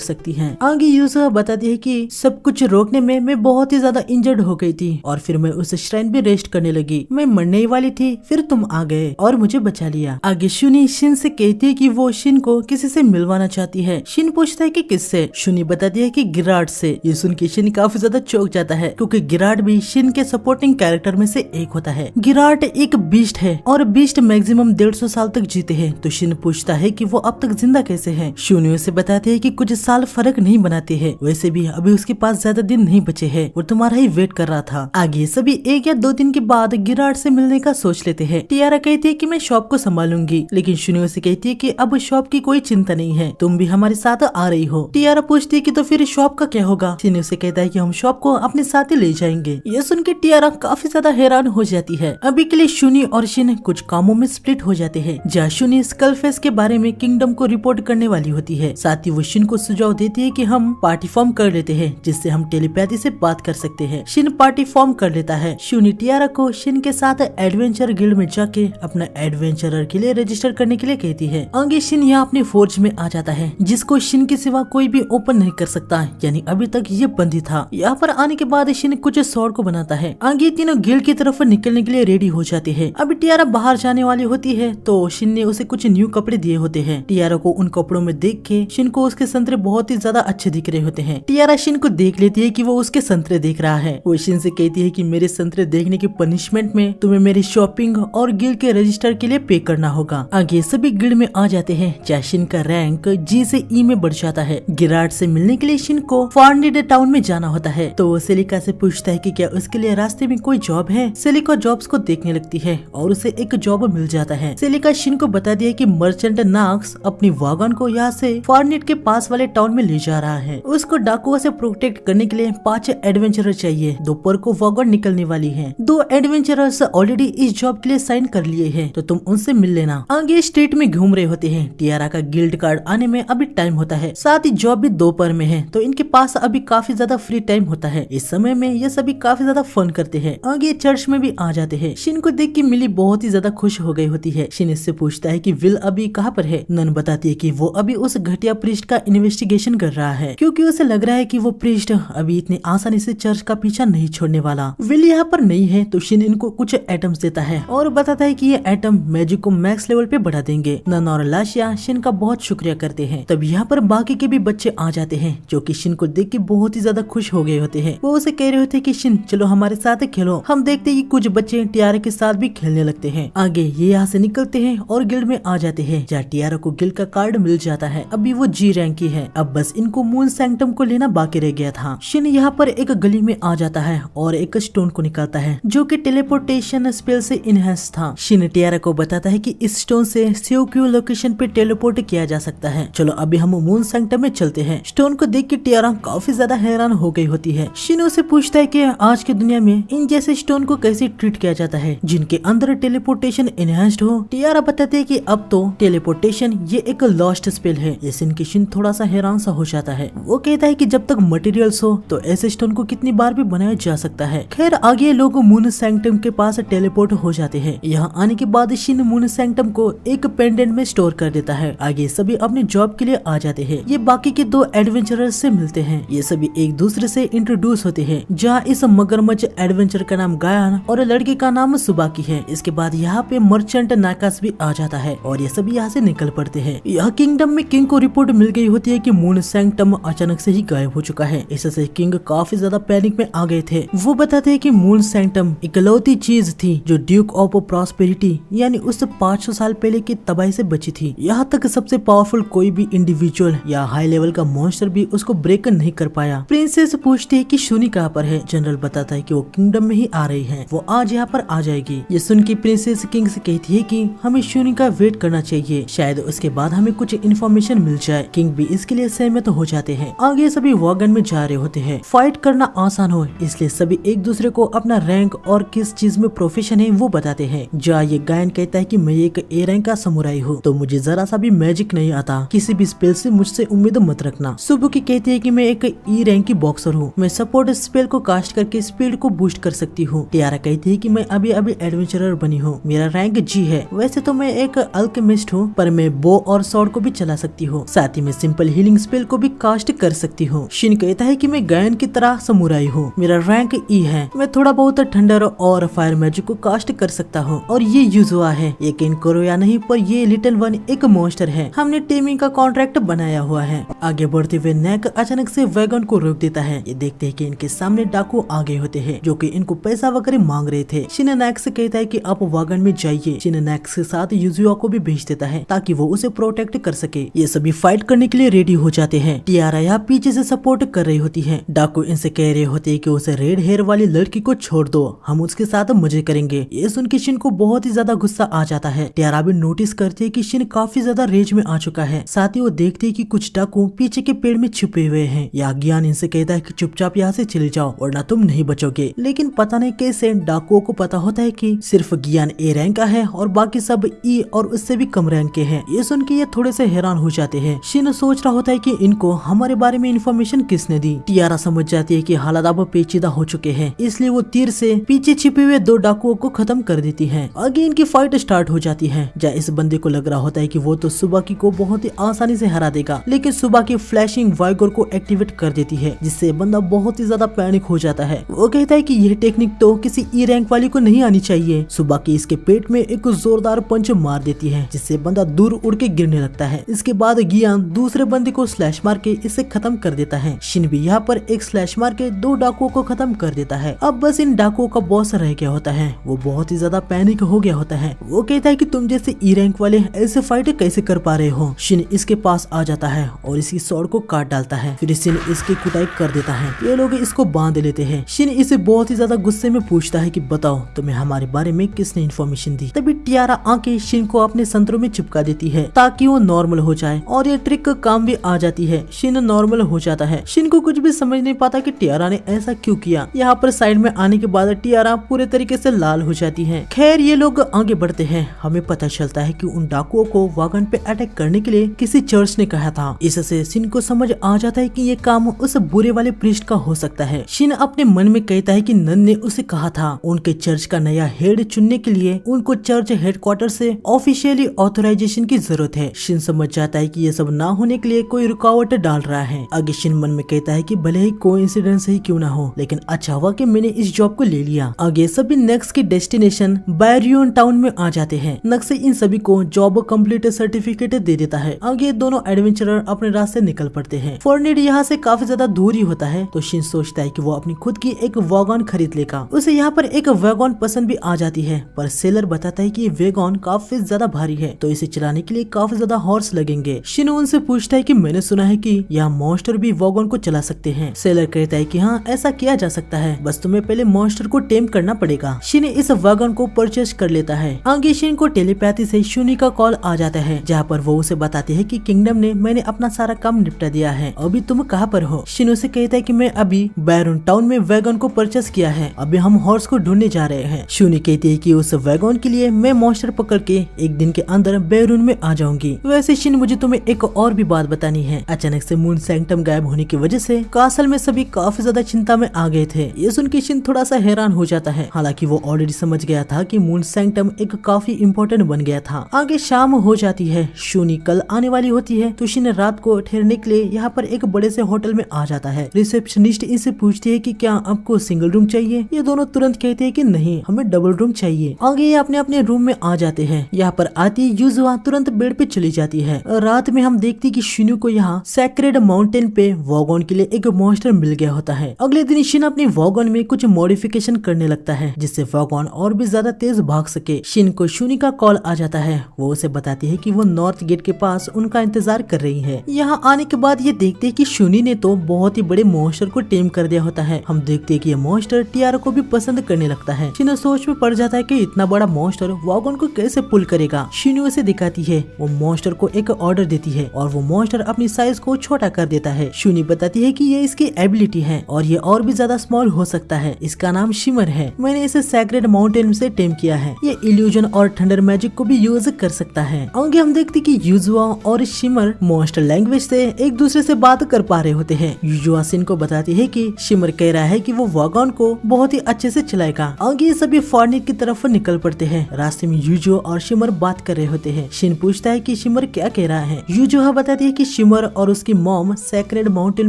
सकती है। आगे यूजुआ बताती है कि सब कुछ रोकने में मैं बहुत ही ज्यादा इंजर्ड हो गई थी और फिर मैं उस श्राइन पे रेस्ट करने लगी। मैं मरने ही वाली थी, फिर तुम आ गए और मुझे बचा लिया। आगे शुनी शिन से कहती है कि वो शिन को किसी से मिलवाना चाहती है। शिन पूछता है कि किससे। शुनी बताती है कि गिराड से। ये सुन के शिन काफी ज्यादा चौंक जाता है क्योंकि गिराड भी शिन के सपोर्टिंग कैरेक्टर में से एक होता है। गिराड एक बीस्ट है और बीस्ट मैक्सिमम 150 साल तक जीते हैं। तो शिन पूछता है कि वो अब तक जिंदा कैसे है। शुनी उसे बताती है कि कुछ साल फर्क नहीं बनाते हैं, वैसे भी अभी उसके पास ज्यादा दिन नहीं बचे हैं और तुम्हारा ही वेट कर रहा था। आगे सभी 1 या 2 दिन के बाद गिराड से मिलने का सोच लेते हैं। टियारा कहती है कि मैं शॉप को संभालूंगी, लेकिन शुनी उसे कहती है कि अब शॉप की कोई चिंता नहीं है, तुम भी हमारे साथ आ रही हो। टियारा पूछती है कि तो फिर शॉप का क्या होगा। शिन उसे कहता है कि हम शॉप को अपने साथ ही ले जाएंगे। ये सुन के टियारा काफी ज्यादा हैरान हो जाती है। अभी के लिए शुनी और शिन कुछ कामों में स्प्लिट हो जाते हैं। जहाँ शुनी स्कलफेस के बारे में किंगडम को रिपोर्ट करने वाली होती है। साथ ही वो शिन को सुझाव देती है कि हम पार्टी फॉर्म कर लेते हैं जिससे हम टेलीपैथी से बात कर सकते हैं। शिन पार्टी फॉर्म कर लेता है। शुनी टियारा को शिन के साथ एडवेंचर गिल्ड में जाके अपना एडवेंचरर के लिए रजिस्टर करने के लिए कहती है। आगे शिन यहाँ अपने फोर्ज में आ जाता है जिसको शिन के सिवा कोई भी ओपन नहीं कर सकता, यानी अभी तक ये बंद ही था। यहाँ पर आने के बाद शिन कुछ स्वॉर्ड को बनाता है। आगे तीनों गिल्ड की तरफ निकलने के लिए रेडी हो जाते हैं। अभी टियारा बाहर जाने वाली होती है तो शिन ने उसे कुछ न्यू कपड़े दिए होते हैं। टियारा को उन कपड़ों में देख के शिन को उसके संतरे बहुत ही ज्यादा अच्छे दिख रहे होते हैं। टियारा शिन को देख लेती है कि वो उसके संतरे देख रहा है। वो शिन से कहती है कि मेरे संतरे देखने की पनिशमेंट में तुम्हें मेरी शॉपिंग और गिल्ड के रजिस्टर के लिए पे करना होगा। आगे सभी गिल्ड में आ जाते हैं। जहाँ शिन का रैंक जी से ई में बढ़ जाता है। गिराड से मिलने के लिए शिन को फार्निडे टाउन में जाना होता है तो वो सेलिका से पूछता है कि क्या उसके लिए रास्ते में कोई जॉब है। सेलिका जॉब्स को देखने लगती है और उसे एक जॉब मिल जाता है। सेलिका शिन को बता दिया कि मर्चेंट नाक्स अपनी वागन को यहाँ से फार्निट के पास वाले टाउन में ले जा रहा है। उसको डाकुओं से प्रोटेक्ट करने के लिए 5 एडवेंचरर चाहिए। दोपहर को वागन निकलने वाली है। 2 एडवेंचरर्स ऑलरेडी इस जॉब के लिए साइन कर लिए हैं तो तुम उनसे मिल लेना। आगे स्ट्रीट में घूम रहे होते हैं। टियारा का गिल्ड कार्ड आने में अभी टाइम होता है। साथ ही जॉब भी दोपहर में है तो इनके पास अभी काफी ज्यादा फ्री टाइम होता है। इस समय में ये सभी काफी ज्यादा फन करते हैं। आगे चर्च में भी आ जाते हैं। शिन को देख के मिली बहुत ही ज्यादा खुश हो गई होती है। शिन इससे पूछता है कि विल अभी कहाँ पर है। नन बताती है कि वो अभी उस घटिया प्रीस्ट का इन्वेस्टिगेशन कर रहा है क्योंकि उसे लग रहा है कि वो प्रीस्ट अभी इतनी आसानी से चर्च का पीछा नहीं छोड़ने वाला। विल यहाँ पर नहीं है तो शिन इनको कुछ एटम्स देता है और बताता है कि ये एटम मैजिक को मैक्स लेवल पे बढ़ा देंगे। नन और लाशिया शिन का बहुत शुक्रिया करते हैं। तब यहाँ पर बाकी के भी बच्चे आ जाते हैं जो कि शिन को देख के बहुत ही ज्यादा खुश हो गए होते हैं। वो उसे कह रहे होते हैं कि शिन चलो हमारे साथ खेलो। हम देखते हैं कि कुछ बच्चे टियारा के साथ भी खेलने लगते हैं। आगे ये यहाँ से निकलते हैं और गिल्ड में आ जाते हैं जहाँ टियारा को गिल्ड का कार्ड मिल जाता है। अभी वो जी रैंक की है। अब बस इनको मून सैंक्टम को लेना बाकी रह गया था। शिन यहाँ पर एक गली में आ जाता है और एक स्टोन को निकालता है जो कि टेलीपोर्टेशन स्पेल से इनहेंस था। शिन टियारा को बताता है कि इस स्टोन से सियोक्यू लोकेशन पे टेलीपोर्ट किया जा सकता है। चलो अभी हम मून सैंक्टम में चलते हैं। स्टोन को देख के टियारा काफी ज्यादा हैरान हो गई होती है। शिन उसे पूछता है कि आज की दुनिया में इन जैसे स्टोन को कैसे ट्रीट किया जाता है जिनके अंदर टेलीपोर्टेशन इनहेंस्ड हो। टियारा बताते है कि अब तो टेलीपोर्टेशन ये एक लॉस्ट स्पेल है। ये सुन के शिन थोड़ा सा हैरान सा हो जाता है। वो कहता है कि जब तक मटेरियल्स हो तो ऐसे स्टोन को कितनी बार भी बनाया जा सकता है। खैर आगे लोग मून सैंक्टम के पास टेलीपोर्ट हो जाते हैं। यहाँ आने के बाद शिन मून सैंक्टम को एक पेंडेंट में स्टोर कर देता है। आगे सभी अपने जॉब के लिए आ जाते हैं। ये बाकी के 2 एडवेंचरर्स से मिलते हैं। ये सभी एक दूसरे से इंट्रोड्यूस होते हैं। जहाँ इस मगरमच्छ एडवेंचर का नाम गायन और लड़के का नाम सुबाकी है। इसके बाद यहाँ पे मर्चेंट नाकास भी आ जाता है और ये सभी यहाँ से निकल पड़ते हैं। यह किंगडम में किंग को रिपोर्ट मिल गई होती है कि मून सैंक्टम अचानक से ही गायब हो चुका है। इससे किंग काफी ज्यादा पैनिक में आ गए थे। वो बताते हैं कि मून सैंक्टम इकलौती चीज थी जो ड्यूक ऑफ प्रॉस्पेरिटी यानी उस 500 साल पहले की तबाही से बची थी। यहाँ तक सबसे पावरफुल कोई भी इंडिविजुअल या हाई लेवल का मॉन्स्टर भी उसको ब्रेक नहीं कर पाया। प्रिंसेस पूछती है कि शुनी कहाँ पर है। जनरल बताता है कि वो किंगडम में ही आ रही है। वो आज यहाँ पर आ जाएगी। ये सुन के प्रिंसेस किंग से कहती है कि हमें शुनी का वेट करना चाहिए, शायद उसके बाद हमें कुछ इन्फॉर्मेशन मिल जाए। किंग भी इसके लिए सहमत हो जाते हैं। आगे सभी वॉगन में जा रहे होते हैं। फाइट करना आसान हो इसलिए सभी एक दूसरे को अपना रैंक और किस चीज में प्रोफेशन है वो बताते हैं। जहाँ ये गायन कहता है कि मैं एक ए रैंक का समुराई हूँ तो मुझे जरा सा भी मैजिक नहीं आता, किसी भी स्पेल से मुझसे उम्मीद मत रखना। सुबुकी कहती है कि मैं एक ई रैंक की बॉक्सर हूँ, मैं सपोर्ट स्पेल को कास्ट करके स्पीड को बूस्ट कर सकती हूँ। टियारा कहती है कि मैं अभी अभी एडवेंचरर बनी हूँ, मेरा रैंक जी है। वैसे तो मैं मैं एक अल्केमिस्ट हूँ, पर मैं बो और स्वॉर्ड को भी चला सकती हूँ, साथ ही मैं सिंपल हीलिंग स्पेल को भी कास्ट कर सकती हूँ। शिन कहता है कि मैं गायन की तरह समुराई हूँ, मेरा रैंक ई है, मैं थोड़ा बहुत थंडर और फायर मैजिक को कास्ट कर सकता हूँ। और ये यूजुआ है, यकीन करो या नहीं पर ये लिटिल वन एक मॉन्स्टर है, हमने टीमिंग का कॉन्ट्रैक्ट बनाया हुआ है। आगे बढ़ते हुए नेक अचानक से वैगन को रोक देता है। ये देखते हैं कि इनके सामने डाकू आ गए होते हैं जो कि इनको पैसा वगैरह मांग रहे थे। शिन नेक से कहता है कि आप वैगन में जाइए। शिन नेक के साथ यूजुआ को भी भेज देता है ताकि वो उसे प्रोटेक्ट कर सके। ये सभी फाइट करने के लिए रेडी हो जाते हैं। टियारा यहाँ पीछे से सपोर्ट कर रही होती है। डाकू इनसे कह रहे होते हैं कि उसे रेड हेयर वाली लड़की को छोड़ दो, हम उसके साथ मजे करेंगे। ये सुन के शिन को बहुत ही ज्यादा गुस्सा आ जाता है। टियारा भी नोटिस करते है कि शिन काफी ज्यादा रेज में आ चुका है। साथ ही वो देखते है कि कुछ डाकू पीछे के पेड़ में छुपे हुए हैं। या ज्ञान इनसे कहता है कि चुपचाप यहाँ से चले जाओ वरना तुम नहीं बचोगे। लेकिन पता नहीं कैसे डाकुओं को पता होता है कि सिर्फ ज्ञान ए रैंक का है और बाकी सब ई और उससे भी कम रैंक के हैं। ये सुन के ये थोड़े से हैरान हो जाते हैं। शिन सोच रहा होता है कि इनको हमारे बारे में इन्फॉर्मेशन किसने दी। टियारा समझ जाती है कि हालात अब पेचीदा हो चुके हैं, इसलिए वो तीर से पीछे छिपे हुए दो डाकुओं को खत्म कर देती है। आगे इनकी फाइट स्टार्ट हो जाती है, जहाँ इस बंदे को लग रहा होता है कि वो तो सुबाकी को बहुत ही आसानी से हरा देगा, लेकिन सुबाकी फ्लैशिंग वाइगोर को एक्टिवेट कर देती है, जिससे बंदा बहुत ही ज्यादा पैनिक हो जाता है। वो कहता है कि यह टेक्निक तो किसी ई रैंक वाली को नहीं आनी चाहिए। सुबाकी इसके पेट में एक जोरदार पंच मार देती है, जिससे बंदा दूर उड़ के गिरने लगता है। इसके बाद गियान दूसरे बंदे को स्लैश मार के इसे खत्म कर देता है। शिन भी यहाँ पर एक स्लैश मार के दो डाकुओं को खत्म कर देता है। अब बस इन डाकुओं का बॉस रह गया होता है। वो बहुत ही ज्यादा पैनिक हो गया होता है। वो कहता है कि तुम जैसे ई रैंक वाले ऐसे फाइट कैसे कर पा रहे हो। शिन इसके पास आ जाता है और इसकी स्वॉर्ड को काट डालता है। फिर शिन इसकी कुटाई कर देता है। ये लोग इसको बांध लेते हैं। शिन इसे बहुत ही ज्यादा गुस्से में पूछता है कि बताओ तुम्हें हमारे बारे में किसने इन्फॉर्मेशन दी। तभी टियारा आके शिन को अपने संतरों में चिपका देती है ताकि वो नॉर्मल हो जाए, और ये ट्रिक काम भी आ जाती है। शिन नॉर्मल हो जाता है। शिन को कुछ भी समझ नहीं पाता कि टियारा ने ऐसा क्यों किया। यहाँ पर साइड में आने के बाद टियारा पूरे तरीके से लाल हो जाती है। खैर ये लोग आगे बढ़ते हैं। हमें पता चलता है कि उन डाकुओं को वागन पे अटैक करने के लिए किसी चर्च ने कहा था। इससे शिन को समझ आ जाता है कि ये काम उस बुरे वाले प्रीस्ट का हो सकता है। शिन अपने मन में कहता है कि नन ने उसे कहा था उनके चर्च का नया हेड चुनने के लिए उनको चर्च हेडक्वार्टर से ऑफिशियली ऑथराइजेशन की जरूरत है। शिन समझ जाता है कि ये सब ना होने के लिए कोई रुकावट डाल रहा है। आगे शिन मन में कहता है कि भले ही कोइंसिडेंस ही क्यों ना हो, लेकिन अच्छा हुआ कि मैंने इस जॉब को ले लिया। आगे सभी नेक्स्ट की डेस्टिनेशन बैरियन टाउन में आ जाते हैं। नक्स इन सभी को जॉब कंप्लीट सर्टिफिकेट दे देता है। आगे दोनों एडवेंचरर अपने रास्ते निकल पड़ते हैं। फॉर्निड यहाँ से काफी ज्यादा दूर ही होता है, तो शिन सोचता है कि वो अपनी खुद की एक वैगन खरीद लेगा। उसे यहाँ पर एक वैगन पसंद भी आ जाती है, पर सेलर बताता है कि ये वैगन काफी ज्यादा भारी है, तो इसे चलाने के लिए काफी ज्यादा हॉर्स लगेंगे। शिन उनसे पूछता है कि मैंने सुना है कि यहाँ मॉन्स्टर भी वैगन को चला सकते हैं। सेलर कहता है कि हाँ ऐसा किया जा सकता है, बस तुम्हें पहले मॉन्स्टर को टेम करना पड़ेगा। शिन इस वैगन को परचेज कर लेता है। आगे शिन को टेलीपैथी से शूनी का कॉल आ जाता है, जहाँ पर वो उसे बताती है कि किंगडम ने मैंने अपना सारा काम निपटा दिया है, अभी तुम कहाँ पर हो। शिन उसे कहता है कि मैं अभी बैरन टाउन में वैगन को परचेज किया है, अभी हम हॉर्स को ढूंढने जा रहे हैं। शूनी कहती है कि उस वैगन के लिए मैं मॉन्स्टर पकड़ के एक दिन के अंदर बैरून में आ जाऊंगी। वैसे शिन मुझे तुम्हें एक और भी बात बतानी है। अचानक से मून सैंक्टम गायब होने की वजह से कासल में सभी काफी ज्यादा चिंता में आ गए थे। ये सुन के शिन थोड़ा सा हैरान हो जाता है, हालांकि वो ऑलरेडी समझ गया था कि मून सैंक्टम एक काफी इम्पोर्टेंट बन गया था। आगे शाम हो जाती है। शूनी कल आने वाली होती है, तो शिन रात को ठहरने के लिए यहाँ पर एक बड़े से होटल में आ जाता है। रिसेप्शनिस्ट इनसे पूछती है कि क्या आपको सिंगल रूम चाहिए। ये दोनों तुरंत कहते हैं कि नहीं, हमें डबल रूम चाहिए। आगे ये अपने अपने रूम में आ जाते हैं। यहाँ पर आती यूजुआ तुरंत बेड पे चली जाती है। रात में हम देखते कि शिनु को यहाँ सैक्रेड माउंटेन पे वॉगन के लिए एक मॉन्स्टर मिल गया होता है। अगले दिन शिन अपनी वॉगन में कुछ मॉडिफिकेशन करने लगता है, जिससे वॉगन और भी ज्यादा तेज भाग सके। शिन को शूनी का कॉल आ जाता है। वो उसे बताती है कि वो नॉर्थ गेट के पास उनका इंतजार कर रही है। यहाँ आने के बाद ये देखते हैं कि शूनी ने तो बहुत ही बड़े मॉन्स्टर को टेम कर दिया होता है। हम देखते हैं कि ये मॉन्स्टर टियारा को भी पसंद करने लगता है। शिन सोच में पड़ जाता है कि इतना बड़ा मॉन्स्टर वॉगन को कैसे पुल करेगा। शिनु उसे दिखाती है। वो मॉन्स्टर को एक ऑर्डर देती है और वो मॉन्स्टर अपनी साइज को छोटा कर देता है। शूनी बताती है कि ये इसकी एबिलिटी है और ये और भी ज्यादा स्मॉल हो सकता है। इसका नाम शिमर है। मैंने इसे सैक्रेड माउंटेन से टेम किया है। ये इल्यूजन और थंडर मैजिक को भी यूज कर सकता है। आगे हम देखते कि यूजुआ और शिमर मॉन्स्टर लैंग्वेज से एक दूसरे से बात कर पा रहे होते हैं। यूजुआ शिन को बताती है कि शिमर कह रहा है कि वो वॉगन को बहुत ही अच्छे से चलाएगा। आगे सभी फॉर्निक की तरफ निकल पड़ते हैं। रास्ते में यूजुआ और और शिमर बात कर रहे होते हैं। शिन पूछता है कि शिमर क्या कह रहा है। यूजुहा बताती है कि शिमर और उसकी मॉम सेक्रेड माउंटेन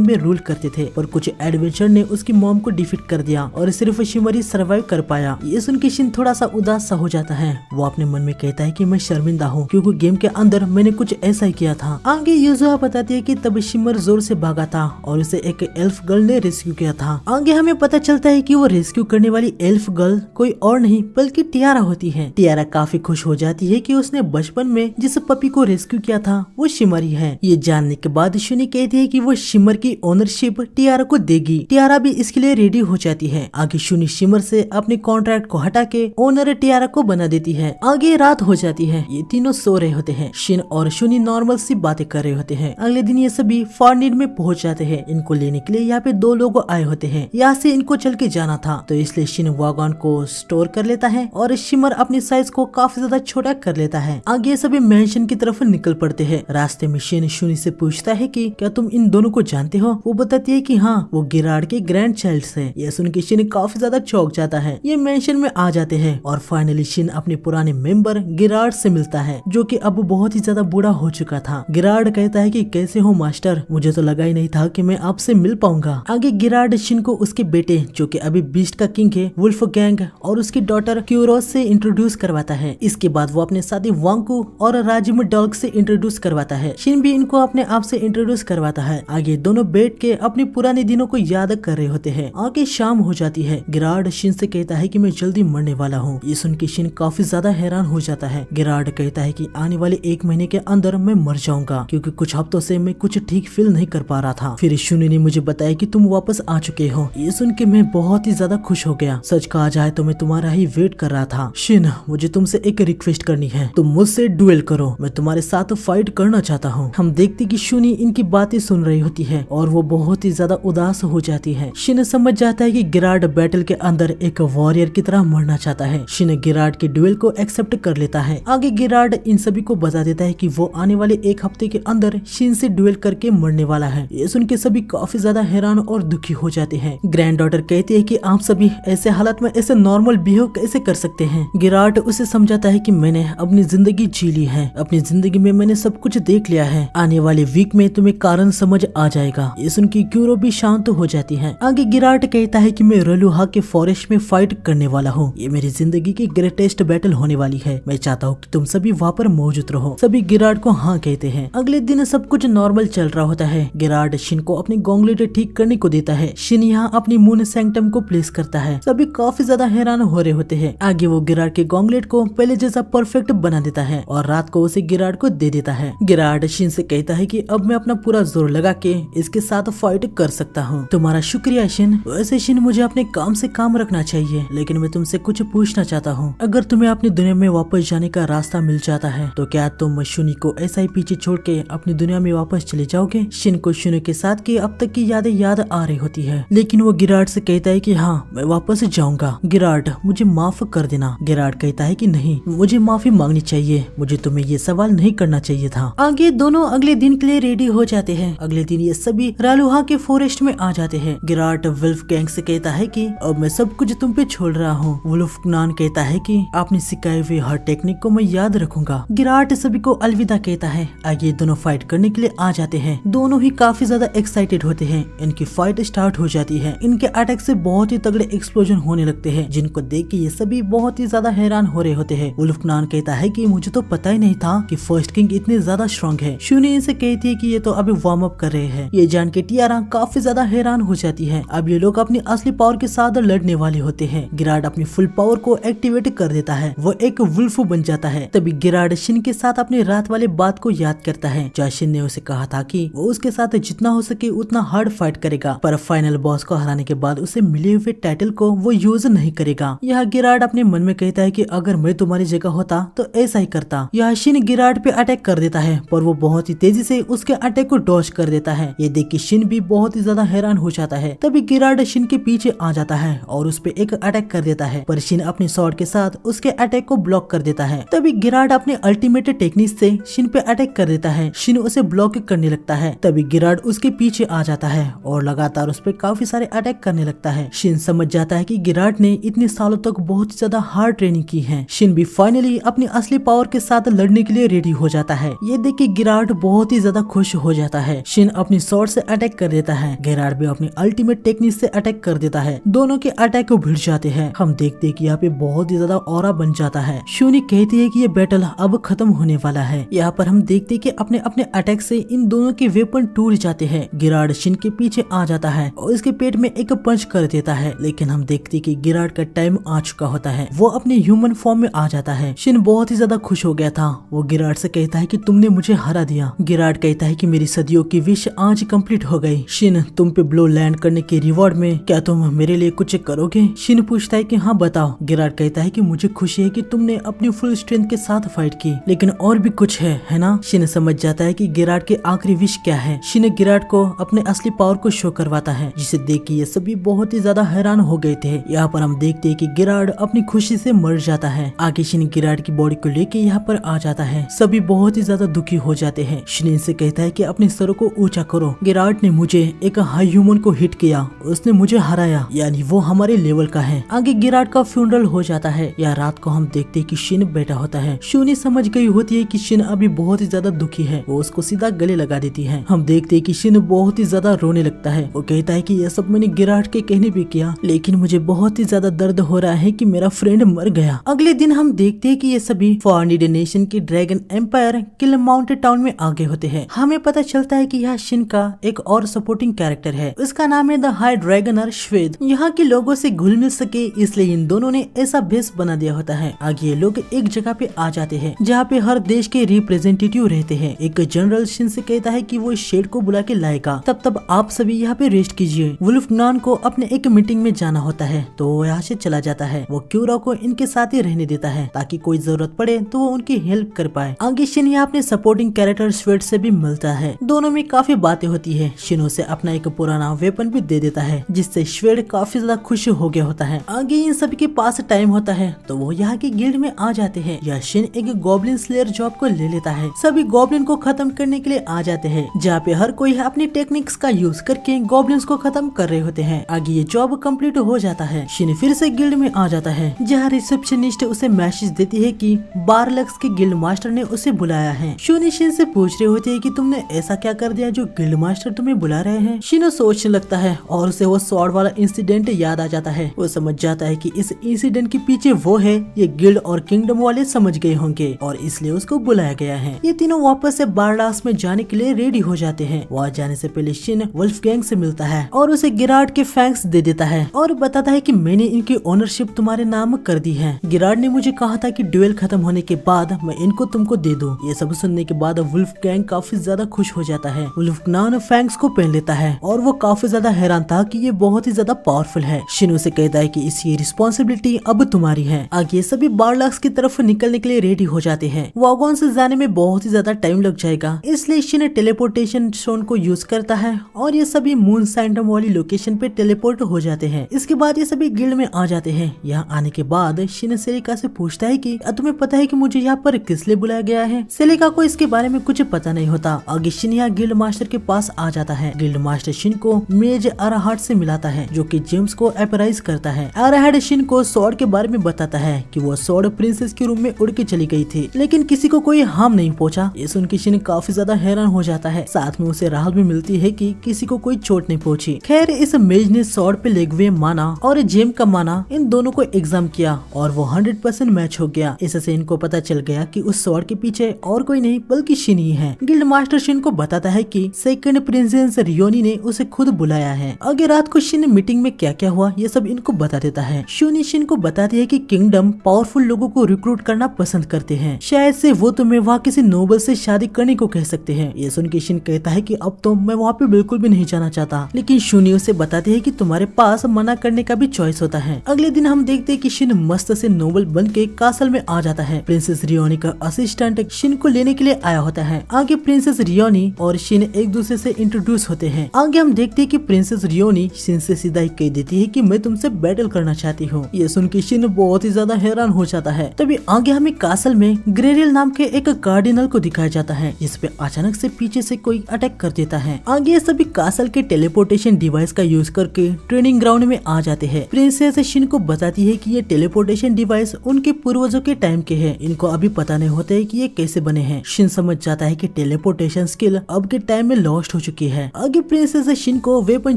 में रूल करते थे, पर कुछ एडवेंचर ने उसकी मॉम को डिफीट कर दिया और सिर्फ शिमर ही सर्वाइव कर पाया। ये सुन के शिन थोड़ा सा उदास सा हो जाता है। वो अपने मन में कहता है कि मैं शर्मिंदा हूँ क्योंकि गेम के अंदर मैंने कुछ ऐसा ही किया था। आगे यूजुहा बताती है कि तब शिमर जोर से भागा था और उसे एक एल्फ गर्ल ने रेस्क्यू किया था। आगे हमें पता चलता है कि वो रेस्क्यू करने वाली एल्फ गर्ल कोई और नहीं बल्कि टियारा होती है। टियारा काफी खुश हो जाती है कि उसने बचपन में जिस पपी को रेस्क्यू किया था वो शिमर ही है। ये जानने के बाद शुनी कहती है कि वो शिमर की ओनरशिप टियारा को देगी। टियारा भी इसके लिए रेडी हो जाती है। आगे शुनी शिमर से अपने कॉन्ट्रैक्ट को हटा के ओनर टियारा को बना देती है। आगे रात हो जाती है। ये तीनों सो रहे होते हैं। शिन और शुनी नॉर्मल सी बातें कर रहे होते हैं। अगले दिन ये सभी फॉर्निड में पहुंच जाते हैं। इनको लेने के लिए यहाँ पे 2 लोग आए होते हैं। यहाँ से इनको चल के जाना था, तो इसलिए शिन वागन को स्टोर कर लेता है और शिमर अपनी साइज को काफी ज्यादा छोटा कर लेता है। आगे सभी मैंशन की तरफ निकल पड़ते हैं। रास्ते में शिन शुनी से पूछता है कि क्या तुम इन दोनों को जानते हो। वो बताती है कि हाँ, वो गिराड के ग्रैंड चाइल्ड है। ये सुन के शिन काफी ज्यादा चौंक जाता है। ये मैंशन में आ जाते हैं और फाइनली शिन अपने पुराने मेंबर गिराड से मिलता है, जो कि अब बहुत ही ज्यादा बूढ़ा हो चुका था। गिराड कहता है कि कैसे हो मास्टर, मुझे तो लगा ही नहीं था कि मैं आपसे मिल पाऊंगा। आगे गिराड शिन को उसके बेटे, जो कि अभी बीस्ट का किंग है, वुल्फ गैंग और उसकी डॉटर क्यूरोस से इंट्रोड्यूस करवाता है। इसके बाद वो अपने साथी वांकू और राजिम डॉग से इंट्रोड्यूस करवाता है। शिन भी इनको अपने आप से इंट्रोड्यूस करवाता है। आगे दोनों बैठ के अपने पुराने दिनों को याद कर रहे होते हैं। आगे शाम हो जाती है। गिराड शिन से कहता है कि मैं जल्दी मरने वाला हूँ। ये सुन के शिन काफी ज्यादा हैरान हो जाता है। गिराड कहता है कि आने वाले 1 महीने के अंदर मैं मर जाऊंगा क्योंकि कुछ हफ्तों से मैं कुछ ठीक फील नहीं कर पा रहा था। फिर शुनी ने मुझे बताया कि तुम वापस आ चुके हो। ये सुन के मैं बहुत ही ज्यादा खुश हो गया। सच कहा जाए तो मैं तुम्हारा ही वेट कर रहा था। शिन, मुझे तुमसे एक रिक्वेस्ट करनी है, तुम मुझसे डुएल करो, मैं तुम्हारे साथ फाइट करना चाहता हूँ। हम देखते कि शुनी इनकी बातें सुन रही होती है और वो बहुत ही ज्यादा उदास हो जाती है। शिन समझ जाता है कि गिराड बैटल के अंदर एक वॉरियर की तरह मरना चाहता है। शिन गिराड के डुएल को एक्सेप्ट कर लेता है। आगे गिराड इन सभी को बता देता है कि वो आने वाले 1 हफ्ते के अंदर शिन से डुएल करके मरने वाला है। ये सुन के सभी काफी ज्यादा हैरान और दुखी हो जाते हैं। ग्रैंड डॉटर कहती है कि आप सभी ऐसे हालत में ऐसे नॉर्मल बिहेव कैसे कर सकते हैं। गिराड उसे समझाता है कि मैंने अपनी जिंदगी जी ली है, अपनी जिंदगी में मैंने सब कुछ देख लिया है, आने वाले वीक में तुम्हें कारण समझ आ जाएगा। ये सुन के क्यूरो भी शांत हो जाती है। आगे गिराड कहता है कि मैं रलुहा के फॉरेस्ट में फाइट करने वाला हूँ। ये मेरी जिंदगी की ग्रेटेस्ट बैटल होने वाली है। मैं चाहता हूँ कि तुम सभी वहाँ पर मौजूद रहो। सभी गिराड को हाँ कहते हैं। अगले दिन सब कुछ नॉर्मल चल रहा होता है। गिराड शिन को अपनी गॉन्गलेट ठीक करने को देता है। शिन यहाँ अपनी मून सैंक्टम को प्लेस करता है। सभी काफी ज्यादा हैरान हो रहे होते हैं। आगे वो गिराड के गॉन्गलेट को पहले जैसा परफेक्ट बना देता है और रात को उसे गिराड को दे देता है। गिराड शिन से कहता है कि अब मैं अपना पूरा जोर लगा के इसके साथ फाइट कर सकता हूँ। तुम्हारा शुक्रिया शिन। वैसे शिन, मुझे अपने काम से काम रखना चाहिए, लेकिन मैं तुमसे कुछ पूछना चाहता हूँ। अगर तुम्हें अपनी दुनिया में वापस जाने का रास्ता मिल जाता है तो क्या तुम शुनी को ऐसा ही पीछे छोड़ के अपनी दुनिया में वापस चले जाओगे। शिन को शुनी के साथ की अब तक की यादें याद आ रही होती है, लेकिन वो गिराड से कहता है कि हाँ, मैं वापस जाऊंगा। गिराड, मुझे माफ कर देना। गिराड कहता है कि नहीं, मुझे माफी मांगनी चाहिए, मुझे तुम्हें ये सवाल नहीं करना चाहिए था। आगे दोनों अगले दिन के लिए रेडी हो जाते हैं। अगले दिन ये सभी रालुहा के फॉरेस्ट में आ जाते हैं। गिराड वुल्फ गैंग से कहता है कि अब मैं सब कुछ तुम पे छोड़ रहा हूँ। वुल्फ नान कहता है कि आपने सिखाए हुए हर टेक्निक को मैं याद रखूंगा। गिराड सभी को अलविदा कहता है। आगे दोनों फाइट करने के लिए आ जाते हैं। दोनों ही काफी ज्यादा एक्साइटेड होते हैं। इनकी फाइट स्टार्ट हो जाती है। इनके अटैक से बहुत ही तगड़े एक्सप्लोजन होने लगते हैं, जिनको देख के ये सभी बहुत ही ज्यादा हैरान हो रहे होते हैं। वुल्फ नान कहता है कि मुझे तो पता ही नहीं था कि फर्स्ट किंग इतने ज्यादा स्ट्रॉन्ग है। शुनी इनसे कहती है कि ये तो अभी वार्म अप कर रहे हैं। ये जान के टियारा काफी ज्यादा हैरान हो जाती है। अब ये लोग अपनी असली पावर के साथ लड़ने वाले होते हैं। गिराड अपनी फुल पावर को एक्टिवेट कर देता है। वो एक वुल्फ बन जाता है। तभी गिराड शिन के साथ अपनी रात वाले बात को याद करता है, जहाँ शिन ने उसे कहा था कि वो उसके साथ जितना हो सके उतना हार्ड फाइट करेगा, पर फाइनल बॉस को हराने के बाद उसे मिले हुए टाइटल को वो यूज नहीं करेगा। यह गिराड अपने मन में कहता है कि अगर मैं तुम्हारी जगह होता तो ऐसा ही करता। यह शिन गिराड पे अटैक कर देता है, पर वो बहुत ही तेजी से उसके अटैक को डॉज कर देता है। ये देख के शिन भी बहुत ही ज्यादा हैरान हो जाता है। तभी गिराड शिन के पीछे आ जाता है और उस पे एक अटैक कर देता है, पर शिन अपने स्वॉर्ड के साथ उसके अटैक को ब्लॉक कर देता है। तभी गिराड अपने अल्टीमेट टेक्निक से शिन पे अटैक कर देता है। शिन उसे ब्लॉक करने लगता है। तभी गिराड उसके पीछे आ जाता है और लगातार उस पे काफी सारे अटैक करने लगता है। शिन समझ जाता है कि गिराड ने इतने सालों तक बहुत ज्यादा हार्ड ट्रेनिंग की है। शिन भी फाइनली फाइनली अपनी असली पावर के साथ लड़ने के लिए रेडी हो जाता है। ये देख के गिरार्ड बहुत ही ज्यादा खुश हो जाता है। शिन अपनी स्वॉर्ड से अटैक कर देता है, गिरार्ड भी अपनी अल्टीमेट टेक्निक से अटैक कर देता है। दोनों के अटैक को भिड़ जाते हैं। हम देखते हैं कि यहाँ पे बहुत ही ज्यादा ऑरा बन जाता है। शूनी कहती है कि ये बैटल अब खत्म होने वाला है। यहाँ पर हम देखते हैं कि अपने अपने अटैक से इन दोनों के वेपन टूट जाते हैं। गिरार्ड शिन के पीछे आ जाता है और इसके पेट में एक पंच कर देता है, लेकिन हम देखते हैं कि गिरार्ड का टाइम आ चुका होता है। वो अपने ह्यूमन फॉर्म में आ जाता है। शिन बहुत ही ज्यादा खुश हो गया था। वो गिरार्ड से कहता है कि तुमने मुझे हरा दिया। गिरार्ड कहता है कि मेरी सदियों की विश आज कंप्लीट हो गई। शिन, तुम पे ब्लो लैंड करने के रिवॉर्ड में क्या तुम मेरे लिए कुछ करोगे? शिन पूछता है कि हाँ बताओ। गिरार्ड कहता है कि मुझे खुशी है कि तुमने अपनी फुल स्ट्रेंथ के साथ फाइट की, लेकिन और भी कुछ है ना? शिन समझ जाता है कि गिरार्ड की आखिरी विश क्या है। शिन गिरार्ड को अपने असली पावर को शो करवाता है, जिसे देख के ये सभी बहुत ही ज्यादा हैरान हो गए थे। यहाँ पर हम देखते हैं कि गिरार्ड अपनी खुशी से मर जाता है। आगे शिन गिरार्ड की बॉडी को लेके यहाँ पर आ जाता है। सभी बहुत ही ज्यादा दुखी हो जाते हैं। शिन से कहता है कि अपने सरों को ऊंचा करो। गिरार्ड ने मुझे एक हाई ह्यूमन को हिट किया, उसने मुझे हराया, यानी वो हमारे लेवल का है। आगे गिरार्ड का फ्यूनरल हो जाता है। या रात को हम देखते हैं कि शिन बैठा होता है। शूनी समझ गई होती है कि शिन अभी बहुत ही ज्यादा दुखी है। वो उसको सीधा गले लगा देती है। हम देखते हैं कि शिन बहुत ही ज्यादा रोने लगता है। वो कहता है कि यह सब मैंने गिरार्ड के कहने भी किया, लेकिन मुझे बहुत ही ज्यादा दर्द हो रहा है कि मेरा फ्रेंड मर गया। अगले दिन हम देखते हैं कि ये सभी फॉर्निड नेशन की ड्रैगन एम्पायर किल माउंटेन टाउन में आगे होते हैं। हमें पता चलता है कि यह शिन का एक और सपोर्टिंग कैरेक्टर है। उसका नाम है द हाई ड्रैगनर श्वेद। यहाँ के लोगों से घुल मिल सके इसलिए इन दोनों ने ऐसा भेष बना दिया होता है। आगे ये लोग एक जगह पे आ जाते हैं जहाँ पे हर देश के रिप्रेजेंटेटिव रहते हैं। एक जनरल शिन से कहता है कि वो शेड को बुला के लाएगा, तब आप सभी यहाँ पे रेस्ट कीजिए। वुल्फगांग को अपने एक मीटिंग में जाना होता है, तो वो यहाँ से चला जाता है। वो क्यूरा को इनके साथ ही रहने देता है ताकि कोई जरूरत पड़े तो वो उनकी हेल्प कर पाए। आगे शिन यहाँ अपने सपोर्टिंग कैरेक्टर श्वेड से भी मिलता है। दोनों में काफी बातें होती है। शिन उसे अपना एक पुराना वेपन भी दे देता है, जिससे श्वेड काफी ज्यादा खुश हो गया होता है। आगे इन सभी के पास टाइम होता है तो वो यहाँ की गिल्ड में आ जाते हैं। यह शिन एक गॉब्लिन स्लेयर जॉब को ले लेता है। सभी गॉब्लिन को खत्म करने के लिए आ जाते हैं, जहाँ पे हर कोई अपनी टेक्निक्स का यूज करके गॉब्लिन्स को खत्म कर रहे होते हैं। आगे ये जॉब कंप्लीट हो जाता है। शिन फिर से गिल्ड में आ जाता है, जहाँ रिसेप्शनिस्ट उसे मैसेज देती है कि बारलक्स के गिल्ड मास्टर ने उसे बुलाया है। शूनी शिन से पूछ रहे होते हैं कि तुमने ऐसा क्या कर दिया जो गिल्ड मास्टर तुम्हें बुला रहे हैं। शिन सोचने लगता है और उसे वो स्वॉर्ड वाला इंसिडेंट याद आ जाता है। वो समझ जाता है कि इस इंसिडेंट के पीछे वो है, ये गिल्ड और किंगडम वाले समझ गए होंगे और इसलिए उसको बुलाया गया है। ये तीनों वापस से बारलाक्स में जाने के लिए रेडी हो जाते हैं। वहाँ जाने से पहले शिन वुल्फगैंग से मिलता है और उसे गिरार्ड के फैंक्स दे देता है और बताता है कि मैंने इनकी ओनरशिप तुम्हारे नाम कर दी है। गिरार्ड ने मुझे कहा था कि ड्यूएल खत्म होने के बाद मैं इनको तुमको दे दूं। ये सब सुनने के बाद वुल्फगैंग काफी ज्यादा खुश हो जाता है। वुल्फगांग फैंक्स को पहन लेता है और वो काफी ज्यादा हैरान था कि ये बहुत ही ज्यादा पावरफुल है। शिन उसे कहता है कि इसकी रिस्पॉन्सिबिलिटी अब तुम्हारी है। आगे सभी बारलाक्स की तरफ निकलने के लिए रेडी हो जाते हैं। वागोन से जाने में बहुत ही ज्यादा टाइम लग जाएगा, इसलिए शिन टेलीपोर्टेशन स्टोन को यूज करता है और ये सभी मून सैंटम वाली लोकेशन पे टेलीपोर्ट हो जाते हैं। इसके बाद ये सभी गिल्ड में आ जाते हैं। यहाँ आने के बाद शिन सेलिका से पूछता है कि तुम्हें पता है कि मुझे यहाँ पर किस लिए बुलाया गया है। सेलिका को इसके बारे में कुछ पता नहीं होता। आगे शिन यहाँ गिल्ड मास्टर के पास आ जाता है। गिल्ड मास्टर शिन को मेज अराहाट से मिलाता है, जो कि जेम्स को एपराइज करता है। अराहाट शिन को स्वॉर्ड के बारे में बताता है कि वो स्वॉर्ड प्रिंसेस के रूम में उड़ के चली गई थी, लेकिन किसी को कोई हार्म नहीं पहुंचा। ये सुन के शिन काफी ज्यादा हैरान हो जाता है। साथ में उसे राहत भी मिलती है कि किसी को कोई चोट नहीं पहुंची। खैर इस मेज ने स्वॉर्ड पे लेगवे माना और जेम का माना, इन दोनों को एग्जाम किया और वो 100% मैच हो गया। इससे इनको पता चल गया कि उस स्वॉर्ड के पीछे और कोई नहीं बल्कि शिन ही है। गिल्ड मास्टर शिन को बताता है कि सेकंड प्रिंसेस रियोनी ने उसे खुद बुलाया है। आगे रात को शिन मीटिंग में क्या क्या हुआ ये सब इनको बता देता है। शूनी शिन को बताती है कि किंगडम पावरफुल लोगों को रिक्रूट करना पसंद करते हैं, शायद से वो तुम्हें वहाँ किसी नोबल से शादी करने को कह सकते हैं। ये सुन के शिन कहता है कि अब तो मैं वहाँ पे बिल्कुल भी नहीं जाना चाहता, लेकिन शूनी उसे बताती है कि तुम्हारे पास मना करने का भी चॉइस होता है। अगले दिन हम देखते हैं कि शिन मस्त से नोबल बन के कासल में आ जाता है। प्रिंसेस रियोनी का असिस्टेंट शिन को लेने के लिए आया होता है। आगे प्रिंसेस रियोनी और शिन एक दूसरे से इंट्रोड्यूस होते हैं। आगे हम देखते हैं कि प्रिंसेस रियोनी शिन से सीधा ही कह देती है कि मैं तुमसे बैटल करना चाहती हूँ। ये सुन के शिन बहुत ही ज्यादा हैरान हो जाता है। तभी आगे हमें कासल में ग्रेरियल नाम के एक कार्डिनल को दिखाया जाता है, जिस पे अचानक से पीछे से कोई अटैक कर देता है। आगे ये सभी कासल के टेलीपोर्टेशन डिवाइस का यूज करके ट्रेनिंग ग्राउंड में आ जाते हैं। प्रिंसेस शिन को बताती है कि ये टेलीपोर्टेशन डिवाइस उनके पूर्व पूर्वजों के टाइम के हैं। इनको अभी पता नहीं होता है कि ये कैसे बने हैं। शिन समझ जाता है कि टेलीपोर्टेशन स्किल अब के टाइम में लॉस्ट हो चुकी है। आगे प्रिंसेस शिन को वेपन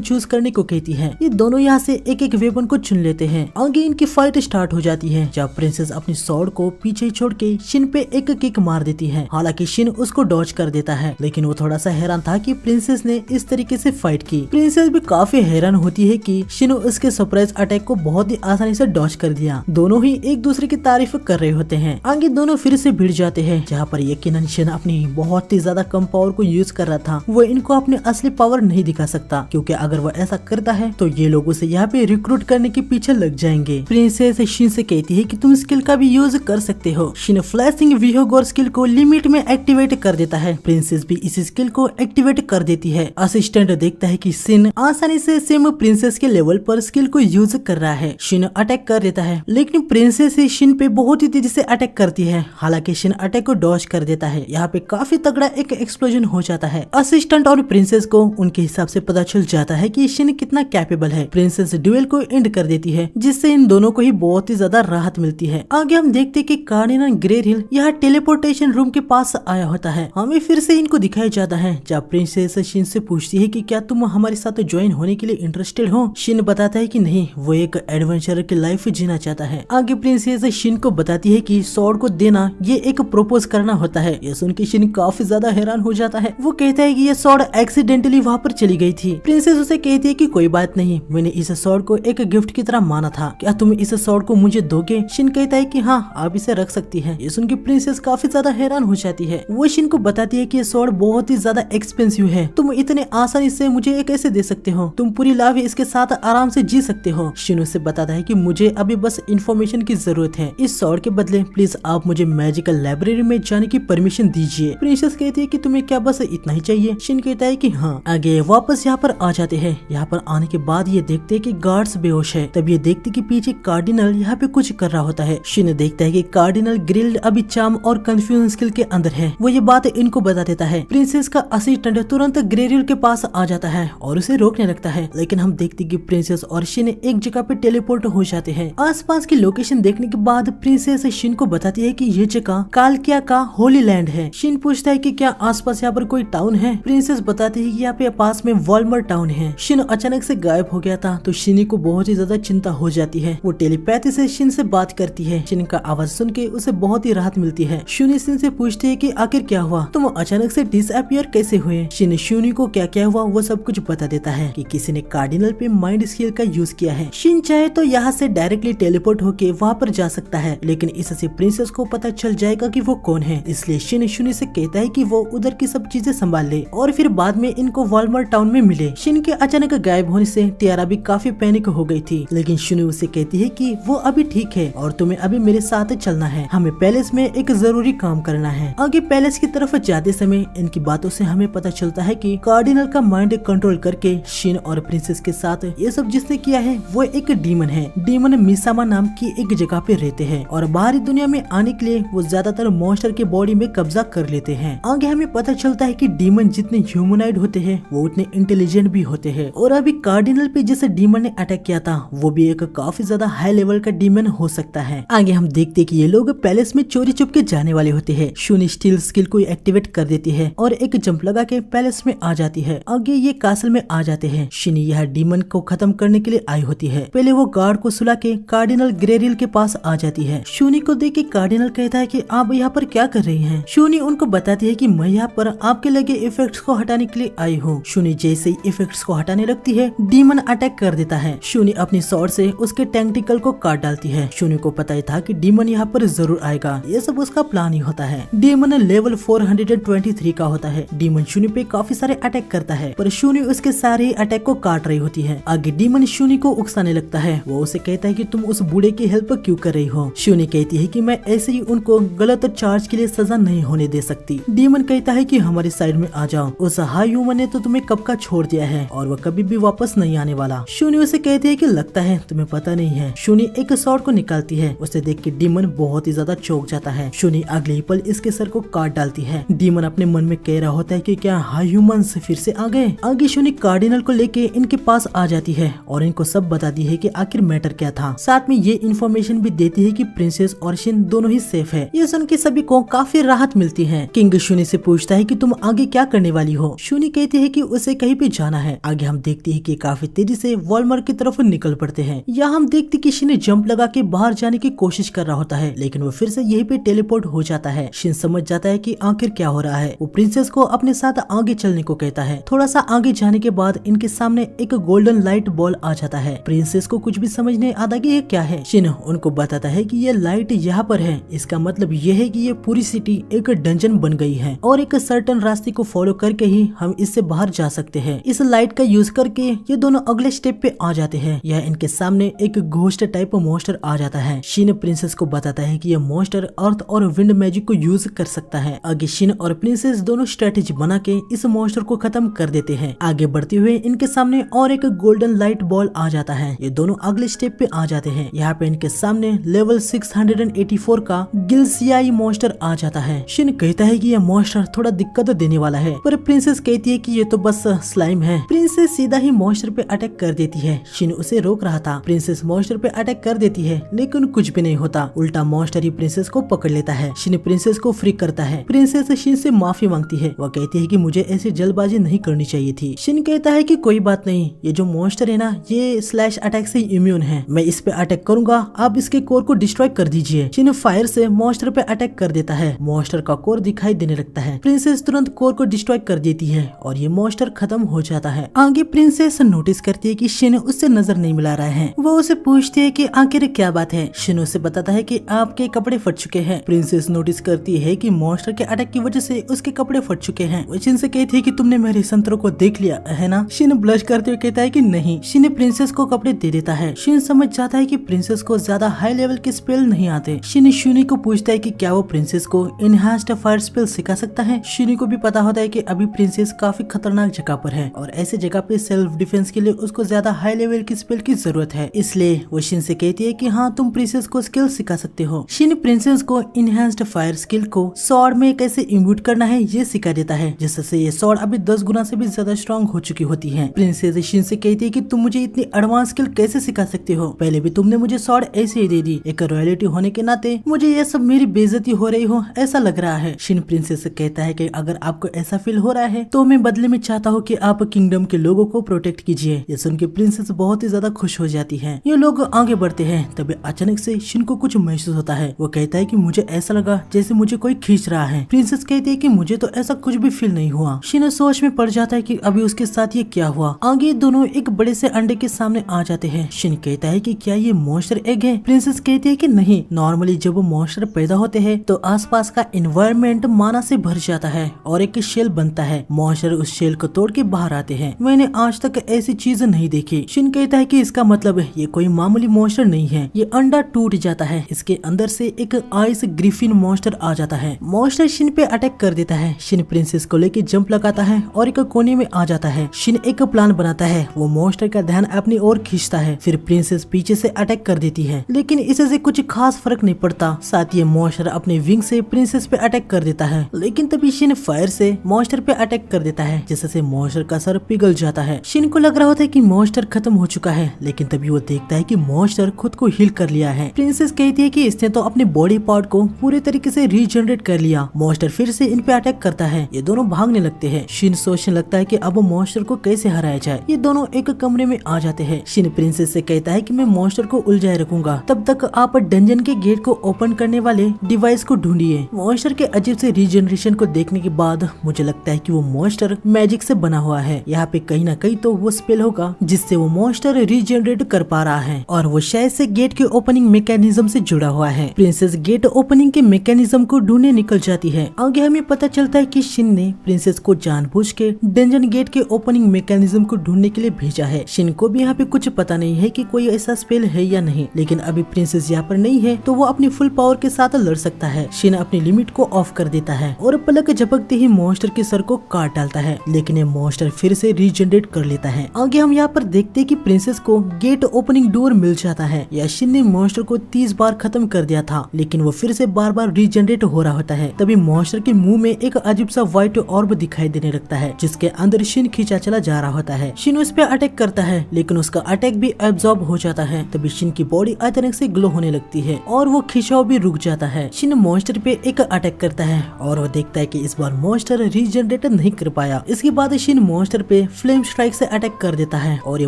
चूज करने को कहती है। ये दोनों यहाँ से एक एक वेपन को चुन लेते हैं। आगे इनकी फाइट स्टार्ट हो जाती है, जब प्रिंसेस अपनी स्वॉर्ड को पीछे छोड़ के शिन पे एक किक मार देती है। हालांकि शिन उसको डॉज कर देता है, लेकिन वो थोड़ा सा हैरान था कि प्रिंसेस ने इस तरीके से फाइट की। प्रिंसेस भी काफी हैरान होती है कि शिन उसके सरप्राइज अटैक को बहुत ही आसानी से डॉज कर दिया। दोनों ही एक दूसरे की तारीफ कर रहे होते हैं। आगे दोनों फिर से भिड़ जाते हैं, जहाँ पर यकीनन शिन अपनी बहुत ही ज्यादा कम पावर को यूज कर रहा था। वो इनको अपने असली पावर नहीं दिखा सकता, क्योंकि अगर वो ऐसा करता है तो ये लोग उसे यहाँ पे रिक्रूट करने के पीछे लग जाएंगे। प्रिंसेस शिन से कहती है कि तुम स्किल का भी यूज कर सकते हो। शिन फ्लैशिंग विहोगोर स्किल को लिमिट में एक्टिवेट कर देता है। प्रिंसेस भी इस स्किल को एक्टिवेट कर देती है। असिस्टेंट देखता है कि शिन आसानी से सेम प्रिंसेस के लेवल पर स्किल को यूज कर रहा है। शिन अटैक कर देता है, लेकिन प्रिंसेस शिन पे बहुत ही तेजी से अटैक करती है। हालांकि शिन अटैक को डॉज कर देता है। यहाँ पे काफी तगड़ा एक एक्सप्लोजन हो जाता है। असिस्टेंट और प्रिंसेस को उनके हिसाब से पता चल जाता है कि शिन कितना कैपेबल है। प्रिंसेस ड्यूएल को एंड कर देती है, जिससे इन दोनों को ही बहुत ही ज्यादा राहत मिलती है। आगे हम देखते हैं कि कार्डिनल ग्रेरिल यहाँ टेलीपोर्टेशन रूम के पास आया होता है। हमें फिर से इनको दिखाया जाता है, जब प्रिंसेस शिन से पूछती है कि क्या तुम हमारे साथ ज्वाइन होने के लिए इंटरेस्टेड हो। शिन बताता है कि नहीं, वो एक एडवेंचरर की लाइफ जीना चाहता है। आगे प्रिंसेस शिन को बताती है कि स्वॉर्ड को देना ये एक प्रपोज करना होता है। ये सुन के शिन काफी ज्यादा हैरान हो जाता है। वो कहता है कि ये स्वॉर्ड एक्सीडेंटली वहाँ पर चली गई थी। प्रिंसेस उसे कहती है कि कोई बात नहीं, मैंने इस स्वॉर्ड को एक गिफ्ट की तरह माना था, क्या तुम इस स्वॉर्ड को मुझे दोगे। शिन कहता है कि हाँ, आप इसे रख सकती है। ये सुन के प्रिंसेस काफी ज्यादा हैरान हो जाती है। वो शिन को बताती है कि ये स्वॉर्ड बहुत ही ज्यादा एक्सपेंसिव है, तुम इतने आसानी से मुझे ये कैसे दे सकते हो, तुम पूरी लाइफ इसके साथ आराम से जी सकते हो। शिन उसे बताता है कि मुझे अभी बस इन्फॉर्मेशन की जरूरत है, इस स्वॉर्ड के बदले प्लीज आप मुझे मैजिकल लाइब्रेरी में जाने की परमिशन दीजिए। प्रिंसेस कहती है कि तुम्हें क्या बस इतना ही चाहिए। शिन कहता है कि हाँ। आगे वापस यहाँ पर आ जाते हैं। यहाँ पर आने के बाद ये देखते हैं कि गार्ड्स बेहोश है। तब ये देखते कि पीछे कार्डिनल यहाँ पे कुछ कर रहा होता है। शिन देखता है कि कार्डिनल ग्रिल्ड अभी चार्म और कंफ्यूजन स्किल के अंदर है। वो ये बात इनको बता देता है। प्रिंसेस का असिस्टेंट तुरंत ग्रेरिल के पास आ जाता है और उसे रोकने लगता है, लेकिन हम देखते कि प्रिंसेस और शिन एक जगह पे टेलीपोर्ट हो जाते हैं। आसपास की लोकेशन देखने के बाद प्रिंसेस शिन को बताती है कि ये जगह कालकिया का होली लैंड है। शिन पूछता है कि क्या आसपास यहाँ पर कोई टाउन है। प्रिंसेस बताती है कि यहाँ पे पास में वॉलमर टाउन है। शिन अचानक से गायब हो गया था, तो शिनी को बहुत ही ज्यादा चिंता हो जाती है। वो टेलीपैथी से शिन से बात करती है। शिन का आवाज सुन के उसे बहुत ही राहत मिलती है। शूनी शिन से पूछती है कि आखिर क्या हुआ, तुम अचानक से डिसअपियर कैसे हुए। शिन शूनी को क्या क्या हुआ वो सब कुछ बता देता है कि किसी ने कार्डिनल पे माइंड स्किल का यूज किया है। शिन चाहे तो यहाँ से डायरेक्टली टेलीपोर्ट होके वहाँ पर जा सकता है, लेकिन इससे प्रिंसेस को पता चल जाएगा कि वो कौन है। इसलिए शिन शूनी से कहता है कि वो उधर की सब चीजें संभाल ले और फिर बाद में इनको वॉलमर टाउन में मिले। शिन के अचानक गायब होने से टियारा भी काफी पैनिक हो गई थी, लेकिन शूनी उसे कहती है कि वो अभी ठीक है और तुम्हें अभी मेरे साथ चलना है, हमें पैलेस में एक जरूरी काम करना है। आगे पैलेस की तरफ जाते समय इनकी बातों से हमें पता चलता है कि कार्डिनल का माइंड कंट्रोल करके शिन और प्रिंसेस के साथ ये सब जिसने किया है वो एक डीमन है। डीमन मिसामा नाम की एक जगह पे रहते हैं और बाहरी दुनिया में आने के लिए वो ज्यादातर मॉन्स्टर के बॉडी में कब्जा कर लेते हैं। आगे हमें पता चलता है कि डीमन जितने ह्यूमनाइड होते हैं वो उतने इंटेलिजेंट भी होते हैं, और अभी कार्डिनल पे जिस डीमन ने अटैक किया था वो भी एक काफी ज्यादा हाई लेवल का डीमन हो सकता है। आगे हम देखते हैं कि ये लोग पैलेस में चोरी छुप के जाने वाले होते हैं। शूनी स्टील स्किल को एक्टिवेट कर देती है और एक जंप लगा के पैलेस में आ जाती है। आगे ये कासल में आ जाते हैं। शिनी यह डीमन को खत्म करने के लिए आई होती है। पहले वो गार्ड को सुला के कार्डिनल ग्रेरिल के पास आ जाती है। शूनी को देख के कार्डिनल कहता है कि आप यहाँ पर क्या कर रही हैं। शूनी उनको बताती है कि मैं यहाँ पर आपके लगे इफेक्ट्स को हटाने के लिए आई हूँ। शूनी जैसे ही इफेक्ट्स को हटाने लगती है डीमन अटैक कर देता है। शूनी अपनी स्वॉर्ड से उसके टेंटिकल को काट डालती है। शूनी को पता ही था कि डीमन यहाँ पर जरूर आएगा, ये सब उसका प्लान ही होता है। डीमन लेवल 423 का होता है। डीमन शूनी पे काफी सारे अटैक करता है, पर शूनी उसके सारे अटैक को काट रही होती है। आगे डीमन शूनी को उकसाने लगता है। वो उसे कहता है कि तुम उस बूढ़े की हेल्प क्यों कर रही हो। शूनी कहती है कि मैं ऐसे ही उनको गलत चार्ज के लिए सजा नहीं होने दे सकती। डीमन कहता है कि हमारे साइड में आ जाओ, उस हाई ह्यूमन ने तो तुम्हें कब का छोड़ दिया है और वो कभी भी वापस नहीं आने वाला। शूनी उसे कहती है कि लगता है तुम्हें पता नहीं है। शूनी एक स्वॉर्ड को निकालती है। उसे देख के डीमन बहुत ही ज्यादा चौंक जाता है। शूनी अगले ही पल इसके सर को काट डालती है। डीमन अपने मन में कह रहा होता है कि क्या हाई ह्यूमंस फिर से आ गए। आगे शूनी कार्डिनल को लेके इनके पास आ जाती है और इनको सब बताती है कि आखिर मैटर क्या था। साथ में ये इन्फॉर्मेशन भी देती है कि प्रिंसेस और शिन दोनों ही सेफ है। ये सुन के सभी को काफी राहत मिलती है। किंग शूनी से पूछता है कि तुम आगे क्या करने वाली हो। शूनी कहती है कि उसे कहीं पे जाना है। आगे हम देखते हैं कि काफी तेजी से वॉलमार्ट की तरफ निकल पड़ते हैं। यहाँ हम देखते कि शिन जंप लगा के बाहर जाने की कोशिश कर रहा होता है, लेकिन वो फिर से यहीं पे टेलीपोर्ट हो जाता है। शिन समझ जाता है कि आखिर क्या हो रहा है। वो प्रिंसेस को अपने साथ आगे चलने को कहता है। थोड़ा सा आगे जाने के बाद इनके सामने एक गोल्डन लाइट बॉल आ जाता है। प्रिंसेस को कुछ भी समझ नहीं आता कि ये क्या है। शिन उनको बताता है कि ये लाइट यहाँ पर है, इसका मतलब ये है कि ये पूरी सिटी एक डंजन बन गई है और एक सर्टन रास्ते को फॉलो करके ही हम इससे बाहर जा सकते हैं। इस लाइट का यूज करके ये दोनों अगले स्टेप पे आ जाते हैं। यह इनके सामने एक घोस्ट टाइप मॉन्स्टर आ जाता है। शिन प्रिंसेस को बताता है कि ये मॉन्स्टर अर्थ और विंड मैजिक को यूज कर सकता है। आगे शिन और प्रिंसेस दोनों स्ट्रेटेजी बना के इस मॉन्स्टर को खत्म कर देते हैं। आगे बढ़ते हुए इनके सामने और एक गोल्डन लाइट बॉल आ जाता है। ये दोनों अगले स्टेप पे आ जाते हैं। यहाँ पे इनके सामने लेवल 684 का गिलसियाई मॉन्स्टर आ जाता है। शिन कहता है कि ये मॉन्स्टर थोड़ा दिक्कत देने वाला है, पर प्रिंसेस कहती है कि ये तो बस स्लाइम है। प्रिंसेस सीधा ही मॉन्स्टर पे अटैक कर देती है। शिन उसे रोक रहा था। प्रिंसेस मॉन्स्टर पे अटैक कर देती है, लेकिन कुछ भी नहीं होता। उल्टा मॉन्स्टर ही प्रिंसेस को पकड़ लेता है। शिन प्रिंसेस को फ्री करता है। प्रिंसेस शिन से माफी मांगती है। वह कहती है कि मुझे ऐसी जल्दबाजी नहीं करनी चाहिए थी। शिन कहता है कि कोई बात नहीं, ये जो मॉन्स्टर है ना, ये स्लैश अटैक से इम्यून है। मैं इस पे अटैक करूंगा, आप इसके कोर को डिस्ट्रॉय कर दीजिए। शिन फायर से मॉन्स्टर पे अटैक कर देता है। मॉन्स्टर का कोर दिखाई देने लगता है। प्रिंसेस तुरंत कोर को डिस्ट्रॉय कर देती है और ये मॉन्स्टर खत्म हो जाता है। आगे प्रिंसेस नोटिस करती है कि शिन उससे नजर नहीं मिला रहा है। वो उसे पूछती है कि आखिर क्या बात है। शिन उसे बताता है कि आपके कपड़े फट चुके हैं। प्रिंसेस नोटिस करती है कि मॉन्स्टर के अटैक की वजह से उसके कपड़े फट चुके हैं। वो शिन से कहती है कि तुमने मेरे संतरों को देख लिया है ना। शिन ब्लश करते हुए कहता है कि नहीं। शिन प्रिंसेस को कपड़े दे देता है। शिन समझ जाता है कि प्रिंसेस को ज्यादा हाई लेवल के स्पेल नहीं आते। शिन शूनी को पूछता है कि क्या वो प्रिंसेस को इनहांस्ड फायर स्पेल सिखा सकता है। शूनी को भी पता होता है कि अभी प्रिंसेस काफी खतरनाक जगह पर है और ऐसे जगह पे सेल्फ डिफेंस के लिए उसको ज्यादा हाई लेवल की स्पेल की जरूरत है। इसलिए वो शिन से कहती है कि हाँ, तुम प्रिंसेस को स्किल सिखा सकते हो। शिन प्रिंसेस को इनहांस्ड फायर स्किल को स्वॉर्ड में कैसे इम्यूट करना है ये सिखा देता है, जिससे ये स्वॉर्ड अभी 10 गुना से भी ज्यादा स्ट्रॉन्ग हो चुकी होती है। प्रिंसेस शिन से कहती है कि तुम मुझे इतनी एडवांस स्किल कैसे सिखा सकते हो, पहले भी तुमने मुझे स्वॉर्ड ऐसे ही दे दी। एक रॉयल्टी होने के नाते मुझे ये सब मेरी बेइज्जती हो रही हो ऐसा लग रहा है। शिन प्रिंसेस से कहता है कि अगर आपको ऐसा फील हो रहा है तो मैं बदले में चाहता हूँ कि आप किंगडम के लोगों को प्रोटेक्ट कीजिए। ये सुन के प्रिंसेस बहुत ही ज्यादा खुश हो जाती है। ये लोग आगे बढ़ते हैं, तभी अचानक से शिन को कुछ महसूस होता है। वो कहता है कि मुझे ऐसा लगा जैसे मुझे कोई खींच रहा है। प्रिंसेस कहती है कि मुझे तो ऐसा कुछ भी फील नहीं हुआ। शिन सोच में पड़ जाता है कि अभी उसके साथ ये क्या हुआ। आगे दोनों एक बड़े से अंडे के सामने आ जाते हैं। शिन कहता है कि क्या ये मॉन्स्टर एग है। प्रिंसेस कहती है कि नहीं, नॉर्मली जब वो मॉन्स्टर पैदा होते हैं तो आसपास का एनवायरनमेंट माना से भर जाता है और एक शेल बनता है। मॉन्स्टर उस शेल को तोड़ के बाहर आते हैं। मैंने आज तक ऐसी चीज नहीं देखी। शिन कहता है कि इसका मतलब ये कोई मामूली मॉन्स्टर नहीं है। ये अंडा टूट जाता है, इसके अंदर से एक आइस ग्रिफिन मॉन्स्टर आ जाता है। मॉन्स्टर शिन पे अटैक कर देता है। शिन प्रिंसेस को लेके जंप लगाता है और एक कोने में आ जाता है। शिन एक प्लान बनाता है। वो मॉन्स्टर का ध्यान अपनी ओर खींचता है। फिर प्रिंसेस पीछे से अटैक कर देती है, लेकिन इससे कुछ खास फर्क नहीं पड़ता। साथ ही मॉन्स्टर अपने विंग से प्रिंसेस पे अटैक कर देता है, लेकिन तभी शिन फायर से मॉन्स्टर पे अटैक कर देता है, जिससे मॉन्स्टर का सर पिघल जाता है। शिन को लग रहा होता है कि मॉन्स्टर खत्म हो चुका है, लेकिन तभी वो देखता है कि मॉन्स्टर खुद को हील कर लिया है। प्रिंसेस कहती है कि इसने तो अपने बॉडी पार्ट को पूरे तरीके से रीजनरेट कर लिया। मॉन्स्टर फिर से इन पे अटैक करता है। ये दोनों भागने लगते हैं। शिन सोचने लगता है कि अब मॉन्स्टर को कैसे हराया जाए। ये दोनों एक कमरे में आ जाते हैं। शिन प्रिंसेस से कहता है कि मैं मॉन्स्टर को उलझाए रखूंगा, तब तक आप डंजन के गेट को ओपन करने वाले डिवाइस को ढूंढिए। मॉन्स्टर के अजीब से रीजनरेशन को देखने के बाद मुझे लगता है कि वो मॉन्स्टर मैजिक से बना हुआ है। यहाँ पे कहीं ना कहीं तो वो स्पेल होगा जिससे वो मॉन्स्टर रीजनरेट कर पा रहा है, और वो शायद से गेट के ओपनिंग मैकेनिज्म से जुड़ा हुआ है। प्रिंसेस गेट ओपनिंग के मैकेनिज्म को ढूंढने निकल जाती है। आगे हमें पता चलता है कि शिन ने प्रिंसेस को जानबूझ के डंजन गेट के ओपनिंग मैकेनिज्म को ढूंढने के लिए भेजा है। शिन को भी यहाँ पे कुछ पता नहीं है कि कोई ऐसा स्पेल है या नहीं, लेकिन अभी प्रिंसेस यहाँ पर नहीं है तो वो अपनी फुल पावर के साथ लड़ सकता है। शिन अपनी लिमिट को ऑफ कर देता है और पलक झपकते ही मॉन्स्टर के सर को काट डालता है, लेकिन ये मॉन्स्टर फिर से रीजनरेट कर लेता है। आगे हम यहाँ पर देखते हैं कि प्रिंसेस को गेट ओपनिंग डोर मिल जाता है। या शिन ने मॉन्स्टर को 30 बार खत्म कर दिया था, लेकिन वो फिर से बार बार रीजनरेट हो रहा होता है। तभी मॉन्स्टर के मुंह में एक अजीब सा व्हाइट ऑर्ब दिखाई देने लगता है, जिसके अंदर शिन खींचा चला जा रहा होता है। शिन उस पर अटैक करता है, लेकिन उसका अटैक भी एब्जॉर्ब हो जाता है। तभी शिन की बॉडी अचानक से ग्लो होने लगती लगती है और वो खिंचाव भी रुक जाता है। शिन मॉन्स्टर पे एक अटैक करता है और वो देखता है कि इस बार मॉन्स्टर रीजनरेट नहीं कर पाया। इसके बाद शिन मॉन्स्टर पे फ्लेम स्ट्राइक से अटैक कर देता है और ये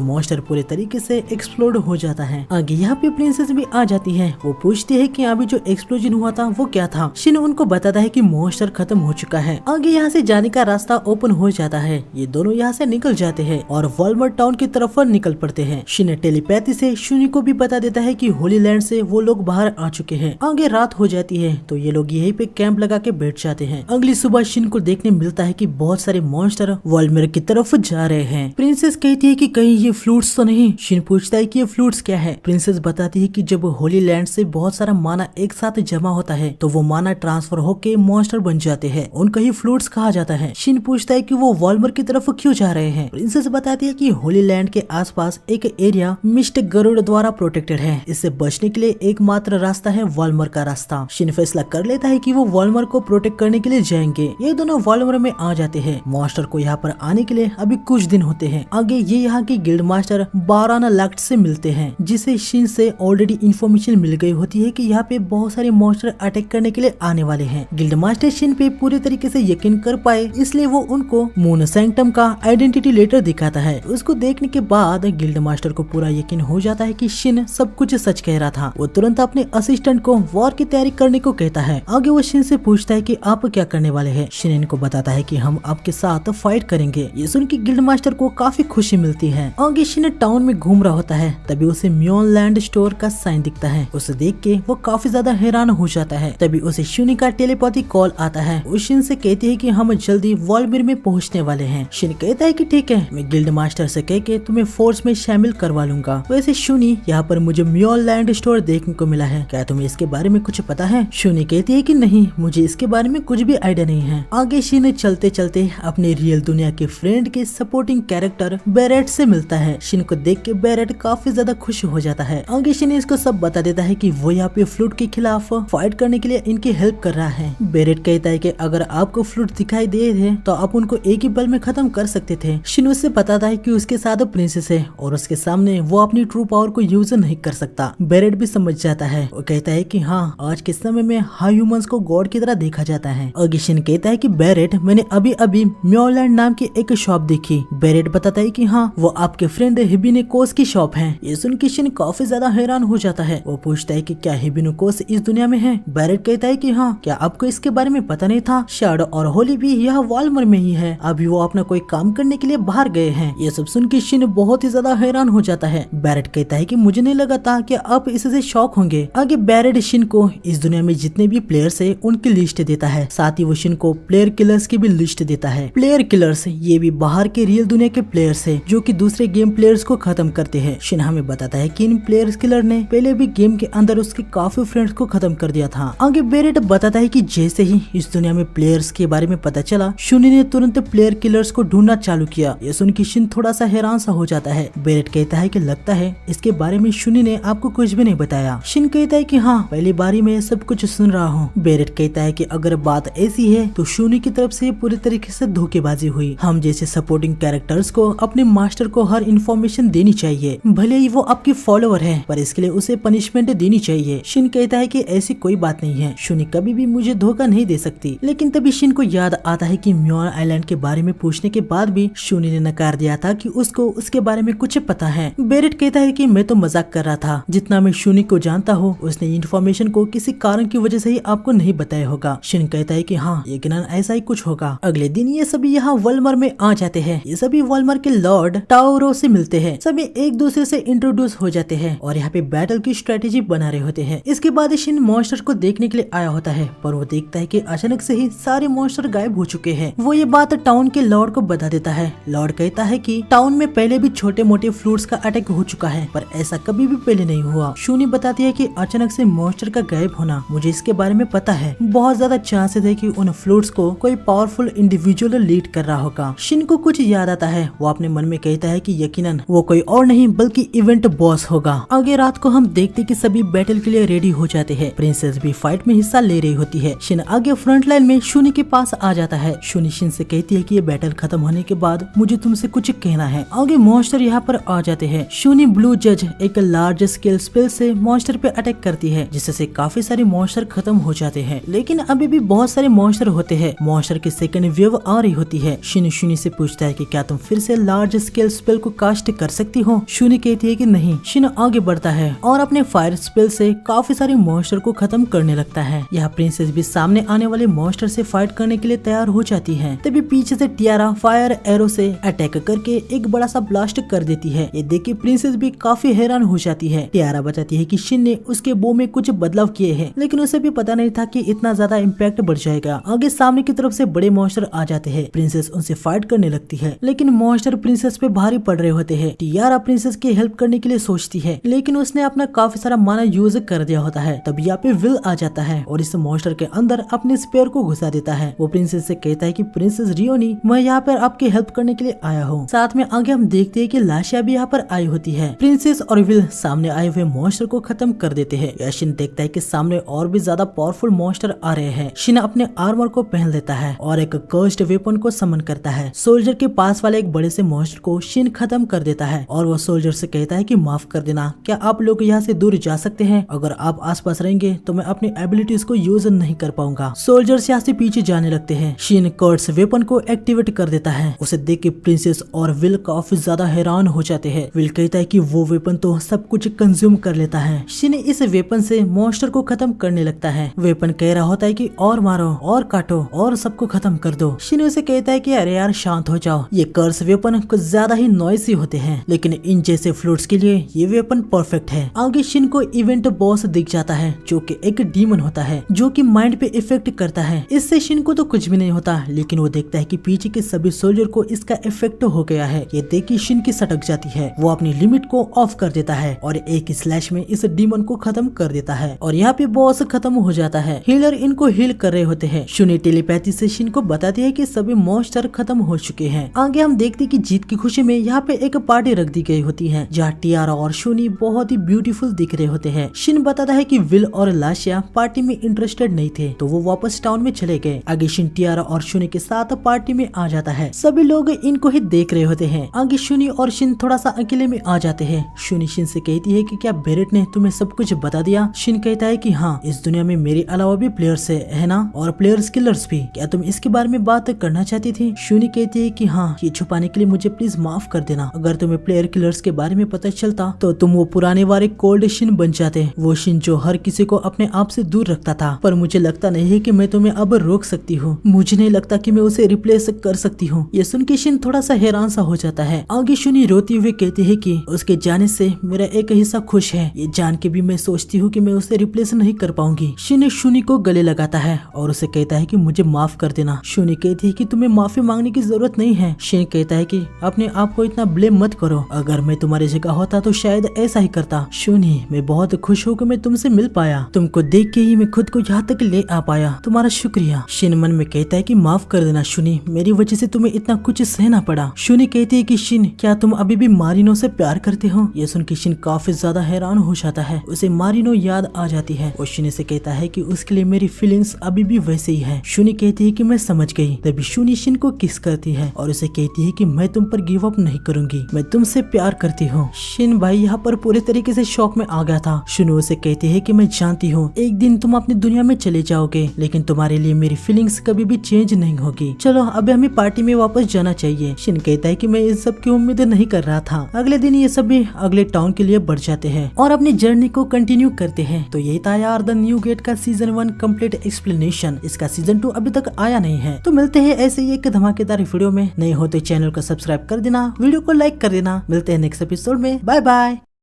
मॉन्स्टर पूरे तरीके से एक्सप्लोड हो जाता है। आगे यहाँ पे प्रिंसेस भी आ जाती है। वो पूछती है कि अभी जो एक्सप्लोजन हुआ था वो क्या था। शिन उनको बताता है कि मॉन्स्टर खत्म हो चुका है। आगे यहाँ से जाने का रास्ता ओपन हो जाता है। ये दोनों यहाँ से निकल जाते हैं और वॉलमार्ट टाउन की तरफ निकल पड़ते हैं। शिन टेलीपैथी से शूनी को भी बता देता है कि होली लैंड से वो लोग बाहर आ चुके हैं। आगे रात हो जाती है तो ये लोग यहीं पे कैंप लगा के बैठ जाते हैं। अगली सुबह शिन को देखने मिलता है कि बहुत सारे मॉन्स्टर वॉलमेर की तरफ जा रहे हैं। प्रिंसेस कहती है कि कहीं ये फ्लूट्स तो नहीं। शिन पूछता है कि ये फ्लूट्स क्या है। प्रिंसेस बताती है कि जब होली लैंड से बहुत सारा माना एक साथ जमा होता है तो वो माना ट्रांसफर होके मॉन्स्टर बन जाते हैं। उनको ही फ्लूट्स कहा जाता है। शिन पूछता है कि वो वॉलमर की तरफ क्यों जा रहे हैं। प्रिंसेस बताती है कि होली लैंड के आसपास एक एरिया मिस्ट गरुड़ द्वारा प्रोटेक्टेड है। इससे बचने के लिए एकमात्र रास्ता है वॉलमर का रास्ता। शिन फैसला कर लेता है कि वो वॉलमर को प्रोटेक्ट करने के लिए जाएंगे। ये दोनों वॉलमर में आ जाते हैं। मॉन्स्टर को यहाँ पर आने के लिए अभी कुछ दिन होते हैं। आगे ये यहाँ के गिल्ड मास्टर बाराना लैक्ट से मिलते हैं, जिसे शिन से ऑलरेडी इन्फॉर्मेशन मिल गई होती है कि यहाँ पे बहुत सारे मॉन्स्टर अटैक करने के लिए आने वाले हैं। गिल्ड मास्टर शिन पे पूरे तरीके से यकीन कर पाए, इसलिए वो उनको मून सैंक्टम का आइडेंटिटी लेटर दिखाता है। उसको देखने के बाद गिल्ड मास्टर को पूरा यकीन हो जाता है कि शिन सब कुछ सच कह रहा था। वो तुरंत अपने असिस्टेंट को वॉर की तैयारी करने को कहता है। आगे वो शिन से पूछता है कि आप क्या करने वाले हैं। शिन इनको बताता है कि हम आपके साथ फाइट करेंगे। ये सुन के गिल्ड मास्टर को काफी खुशी मिलती है। आगे शिन टाउन में घूम रहा होता है, तभी उसे म्योन लैंड स्टोर का साइन दिखता है। उसे देख के वो काफी ज्यादा हैरान हो जाता है। तभी उसे शूनी का टेलीपैथी कॉल आता है। वो शिन से कहती है कि हम जल्दी वॉलमिर में पहुंचने वाले हैं। शिन कहता है कि ठीक है, मैं गिल्ड मास्टर से कह के तुम्हें फोर्स में शामिल करवा लूंगा। वैसे शूनी, यहाँ पर मुझे म्योन लैंड स्टोर देखने को मिला है, क्या तुम्हें इसके बारे में कुछ पता है। शूनी कहती है कि नहीं, मुझे इसके बारे में कुछ भी आइडिया नहीं है। आगे शिन चलते चलते अपने रियल दुनिया के फ्रेंड के सपोर्टिंग कैरेक्टर बेरेट से मिलता है। शिन को देख के बेरेट काफी ज्यादा खुश हो जाता है। आगे शिन इसको सब बता देता है कि वो यहाँ पे फ्लूट के खिलाफ फाइट करने के लिए इनकी हेल्प कर रहा है। बेरेट कहता है कि अगर आपको फ्लूट दिखाई दे थे तो आप उनको एक ही पल में खत्म कर सकते थे। शिन उससे बताता है कि उसके साथ प्रिंसेस है और उसके सामने वो अपनी ट्रू पावर को यूज नहीं कर सकता। बेरेट भी समझ जाता है। वो कहता है कि हाँ, आज के समय में हाई ह्यूमंस को गॉड की तरह देखा जाता है। आगे शिन कहता है कि बेरेट, मैंने अभी अभी म्योलैंड नाम की एक शॉप देखी। बेरेट बताता है कि हाँ, वो आपके फ्रेंड हिबिनेकोस की शॉप है। ये सुन के शिन काफी ज्यादा हैरान हो जाता है। वो पूछता है कि क्या हिबिनेकोस इस दुनिया में है। बेरेट कहता है कि हाँ, क्या आपको इसके बारे में पता नहीं था। शैडो और होली भी यह वॉलमर में ही है। अभी वो अपना कोई काम करने के लिए बाहर गए हैं। ये सब सुन के शिन बहुत ही ज्यादा हैरान हो जाता है। बेरेट कहता है कि मुझे नहीं लगा था कि आप इससे शॉक होंगे। आगे बेरेट शिन को इस दुनिया में जितने भी प्लेयर्स है उनकी लिस्ट देता है। साथ ही वो शिन को प्लेयर किलर्स की भी लिस्ट देता है। प्लेयर किलर्स ये भी बाहर के रियल दुनिया के प्लेयर्स है जो कि दूसरे गेम प्लेयर्स को खत्म करते हैं। शिन हमें बताता है कि इन प्लेयर्स किलर ने पहले भी गेम के अंदर उसके काफी फ्रेंड्स को खत्म कर दिया था। आगे बेरेट बताता है कि जैसे ही इस दुनिया में प्लेयर्स के बारे में पता चला, शूनी ने तुरंत प्लेयर किलर्स को ढूंढना चालू किया। ये सुन के शिन थोड़ा सा हैरान सा हो जाता है। बेरेट कहता है कि लगता है इसके बारे में शूनी ने आपको कुछ भी नहीं बताया। शिन कहता है कि हाँ, पहली बारी में सब कुछ सुन रहा हूँ। बेरेट कहता है कि अगर बात ऐसी है तो शूनी की तरफ से पूरी तरीके से धोखेबाजी हुई। हम जैसे सपोर्टिंग कैरेक्टर्स को अपने मास्टर को हर इन्फॉर्मेशन देनी चाहिए, भले ही वो आपकी फॉलोअर है, पर इसके लिए उसे पनिशमेंट देनी चाहिए। शिन कहता है कि ऐसी कोई बात नहीं है, शूनी कभी भी मुझे धोखा नहीं दे सकती। लेकिन तभी शिन को याद आता है कि म्योन आइलैंड के बारे में पूछने के बाद भी शूनी ने नकार दिया था कि उसको उसके बारे में कुछ पता है। बेरेट कहता है कि मैं तो मजाक कर रहा था, जितना मैं शूनी को जानता हूँ उसने इन्फॉर्मेशन को किसी कारण की वजह से ही आपको नहीं बताया होगा। शिन कहता है कि हाँ, यकीनन ऐसा ही कुछ होगा। अगले दिन ये सभी यहाँ वॉलमर में आ जाते हैं। ये सभी वॉलमर के लॉर्ड टाउरो से मिलते हैं। सभी एक दूसरे से इंट्रोड्यूस हो जाते हैं और यहाँ पे बैटल की स्ट्रेटेजी बना रहे होते हैं। इसके बाद शिन मॉन्स्टर को देखने के लिए आया होता है, पर वो देखता है कि अचानक से ही सारे मॉन्स्टर गायब हो चुके हैं। वो ये बात टाउन के लॉर्ड को बता देता है। लॉर्ड कहता है कि टाउन में पहले भी छोटे मोटे फ्लूट्स का अटैक हो चुका है, पर ऐसा कभी भी पहले नहीं हुआ। शूनी बताती है कि अचानक से मॉन्स्टर का गायब होना, मुझे इसके बारे में पता है। बहुत ज्यादा चांसेस है कि उन फ्लूट्स को कोई पावरफुल इंडिविजुअल लीड कर रहा होगा। शिन को कुछ याद आता है। वो अपने मन में कहता है कि यकीनन वो कोई और नहीं बल्कि इवेंट बॉस होगा। आगे रात को हम देखते कि सभी बैटल के लिए रेडी हो जाते हैं। प्रिंसेस भी फाइट में हिस्सा ले रही होती है। शिन आगे फ्रंट लाइन में शूनी के पास आ जाता है। शूनी शिन से कहती है कि ये बैटल खत्म होने के बाद मुझे तुमसे कुछ कहना है। आगे मॉन्स्टर यहाँ पर आ जाते हैं। शूनी ब्लू जज एक लार्ज स्केल स्पेल से मॉन्स्टर मॉन्स्टर पे अटैक करती है, जिससे काफी सारे मॉन्स्टर खत्म हो जाते हैं। लेकिन अभी भी बहुत सारे मॉन्स्टर होते हैं। मॉन्स्टर की सेकंड वेव आ रही होती है। शिन शुनी से पूछता है कि क्या तुम फिर से लार्ज स्केल स्पेल को कास्ट कर सकती हो। शुनी कहती है कि नहीं। शिन आगे बढ़ता है और अपने फायर स्पेल से काफी सारे मॉन्स्टर को खत्म करने लगता है। यहाँ प्रिंसेस भी सामने आने वाले मॉन्स्टर से फाइट करने के लिए तैयार हो जाती है। तभी पीछे से टियारा फायर एरो से अटैक करके एक बड़ा सा ब्लास्ट कर देती है। ये देख के प्रिंसेस भी काफी हैरान हो जाती है। टियारा बताती है कि शिन ने उसके बो में कुछ बदलाव किए हैं, लेकिन उसे भी पता नहीं था कि इतना ज्यादा इम्पैक्ट बढ़ जाएगा। आगे सामने की तरफ से बड़े मॉन्स्टर आ जाते हैं। प्रिंसेस उनसे फाइट करने लगती है, लेकिन मॉन्स्टर प्रिंसेस पे भारी पड़ रहे होते हैं। टियारा प्रिंसेस की हेल्प करने के लिए सोचती है, लेकिन उसने अपना काफी सारा माना यूज कर दिया होता है। तब यहाँ पे विल आ जाता है और इस मॉन्स्टर के अंदर अपने स्पेयर को घुसा देता है। वो प्रिंसेस से कहता है कि प्रिंसेस रियोनी, मैं यहाँ पर आपकी हेल्प करने के लिए आया हूँ। साथ में आगे हम देखते हैं कि लाशिया भी यहाँ पर आई होती है। प्रिंसेस और विल सामने आए हुए मॉन्स्टर को खत्म कर देते हैं। शिन देखता है कि सामने और भी ज्यादा पावरफुल मॉन्स्टर आ रहे हैं। शिन अपने आर्मर को पहन लेता है और एक कर्स्ड वेपन को समन करता है। सोल्जर के पास वाले एक बड़े से मॉन्स्टर को शिन खत्म कर देता है और वो सोल्जर से कहता है कि माफ कर देना, क्या आप लोग यहाँ से दूर जा सकते हैं? अगर आप आसपास रहेंगे तो मैं अपनी एबिलिटीज को यूज नहीं कर पाऊंगा। सोल्जर्स यहाँ से पीछे जाने लगते हैं। शिन कर्स्ड वेपन को एक्टिवेट कर देता है। उसे देख के प्रिंसेस और विल काफी ज्यादा हैरान हो जाते हैं। विल कहता है कि वो वेपन तो सब कुछ कंज्यूम कर लेता है। शिन इस वेपन से मॉन्स्टर को खत्म करने लगता है। वेपन कह रहा होता है कि और मारो और काटो और सबको खत्म कर दो। शिन उसे कहता है कि अरे यार शांत हो जाओ, ये कर्स वेपन कुछ ज्यादा ही नॉइसी होते हैं, लेकिन इन जैसे फ्लूट्स के लिए ये वेपन परफेक्ट है। आगे शिन को इवेंट बॉस दिख जाता है, जो कि एक डीमन होता है जो कि माइंड पे इफेक्ट करता है। इससे शिन को तो कुछ भी नहीं होता, लेकिन वो देखता है कि पीछे के सभी सोल्जर को इसका इफेक्ट हो गया है। ये देख के शिन की सटक जाती है। वो अपनी लिमिट को ऑफ कर देता है और एक स्लैश में इस डीमन को खत्म कर देता है और यहाँ पे बॉस खत्म हो जाता है। हीलर इनको हील कर रहे होते हैं। शुनी टेलीपैथी से शिन को बताती है कि सभी मॉन्स्टर खत्म हो चुके हैं। आगे हम देखते कि जीत की खुशी में यहाँ पे एक पार्टी रख दी गई होती है, जहाँ टियारा और शुनी बहुत ही ब्यूटीफुल दिख रहे होते हैं। शिन बताता है कि विल और लाशिया पार्टी में इंटरेस्टेड नहीं थे, तो वो वापस टाउन में चले गए। आगे शिन टियारा और शुनी के साथ पार्टी में आ जाता है। सभी लोग इनको ही देख रहे होते हैं। आगे शुनी और शिन थोड़ा सा अकेले में आ जाते हैं। शुनी शिन से कहती है कि क्या बेरेट ने तुम्हें सब कुछ बता दिया? शिन कहता है कि हाँ, इस दुनिया में मेरे अलावा भी प्लेयर्स है ना, और प्लेयर्स किलर्स भी। क्या तुम इसके बारे में बात करना चाहती थी? शुनी कहती है कि हाँ, ये छुपाने के लिए मुझे प्लीज माफ कर देना। अगर तुम्हें प्लेयर किलर्स के बारे में पता चलता तो तुम वो पुराने वाले कोल्ड शिन बन जाते, वो शिन जो हर किसी को अपने आप से दूर रखता था। पर मुझे लगता नहीं है कि मैं तुम्हें अब रोक सकती हूँ। मुझे नहीं लगता कि मैं उसे रिप्लेस कर सकती हूँ। ये सुन के शिन थोड़ा सा हैरान सा हो जाता है। आगे शुनी रोती हुए कहती है कि उसके जाने से मेरा एक हिस्सा खुश है। ये जान के भी मैं सोचती हूँ कि मैं उसे रिप्लेस नहीं कर पाऊंगी। शिन शुनी को गले लगाता है और उसे कहता है कि मुझे माफ कर देना। शुनी कहती है कि तुम्हें माफी मांगने की जरूरत नहीं है। शिन कहता है कि अपने आप को इतना ब्लेम मत करो, अगर मैं तुम्हारी जगह होता तो शायद ऐसा ही करता। शुनी, मैं बहुत खुश हूँ कि मैं तुमसे मिल पाया। तुमको देख के ही मैं खुद को यहाँ तक ले आ पाया। तुम्हारा शुक्रिया। शिन मन में कहता है कि माफ कर देना शुनी, मेरी वजह से तुम्हें इतना कुछ सहना पड़ा। शुनी कहती है कि शिन, क्या तुम अभी भी मारिनो से प्यार करते हो? ये सुन के शिन काफी ज्यादा हैरान हो जाता है। उसे मारिनो याद आ जाती है। वो शुनी से कहता है कि उसके लिए मेरी फीलिंग्स अभी भी वैसे ही है। शुनी कहती है कि मैं समझ गई। तभी शुनी शिन को किस करती है और उसे कहती है कि मैं तुम पर गिव अप नहीं करूंगी, मैं तुमसे प्यार करती हूँ। शिन भाई यहाँ पर पूरे तरीके से शॉक में आ गया था। शुनू उसे कहती है कि मैं जानती हूँ एक दिन तुम अपनी दुनिया में चले जाओगे, लेकिन तुम्हारे लिए मेरी फीलिंग्स कभी भी चेंज नहीं होगी। चलो अब हमें पार्टी में वापस जाना चाहिए। शिन कहता है कि मैं इस सब की उम्मीद नहीं कर रहा था। अगले दिन ये सभी अगले टाउन के लिए बढ़ जाते हैं और अपनी जर्नी को कंटिन्यू करते हैं। तो यही था यार द न्यू गेट का सीजन 1 कंप्लीट एक्सप्लेनेशन। इसका सीजन 2 अभी तक आया नहीं है। तो मिलते हैं ऐसे ही एक धमाकेदार वीडियो में। नए हो तो चैनल को सब्सक्राइब कर देना, वीडियो को लाइक कर देना। मिलते हैं नेक्स्ट एपिसोड में। Bye bye.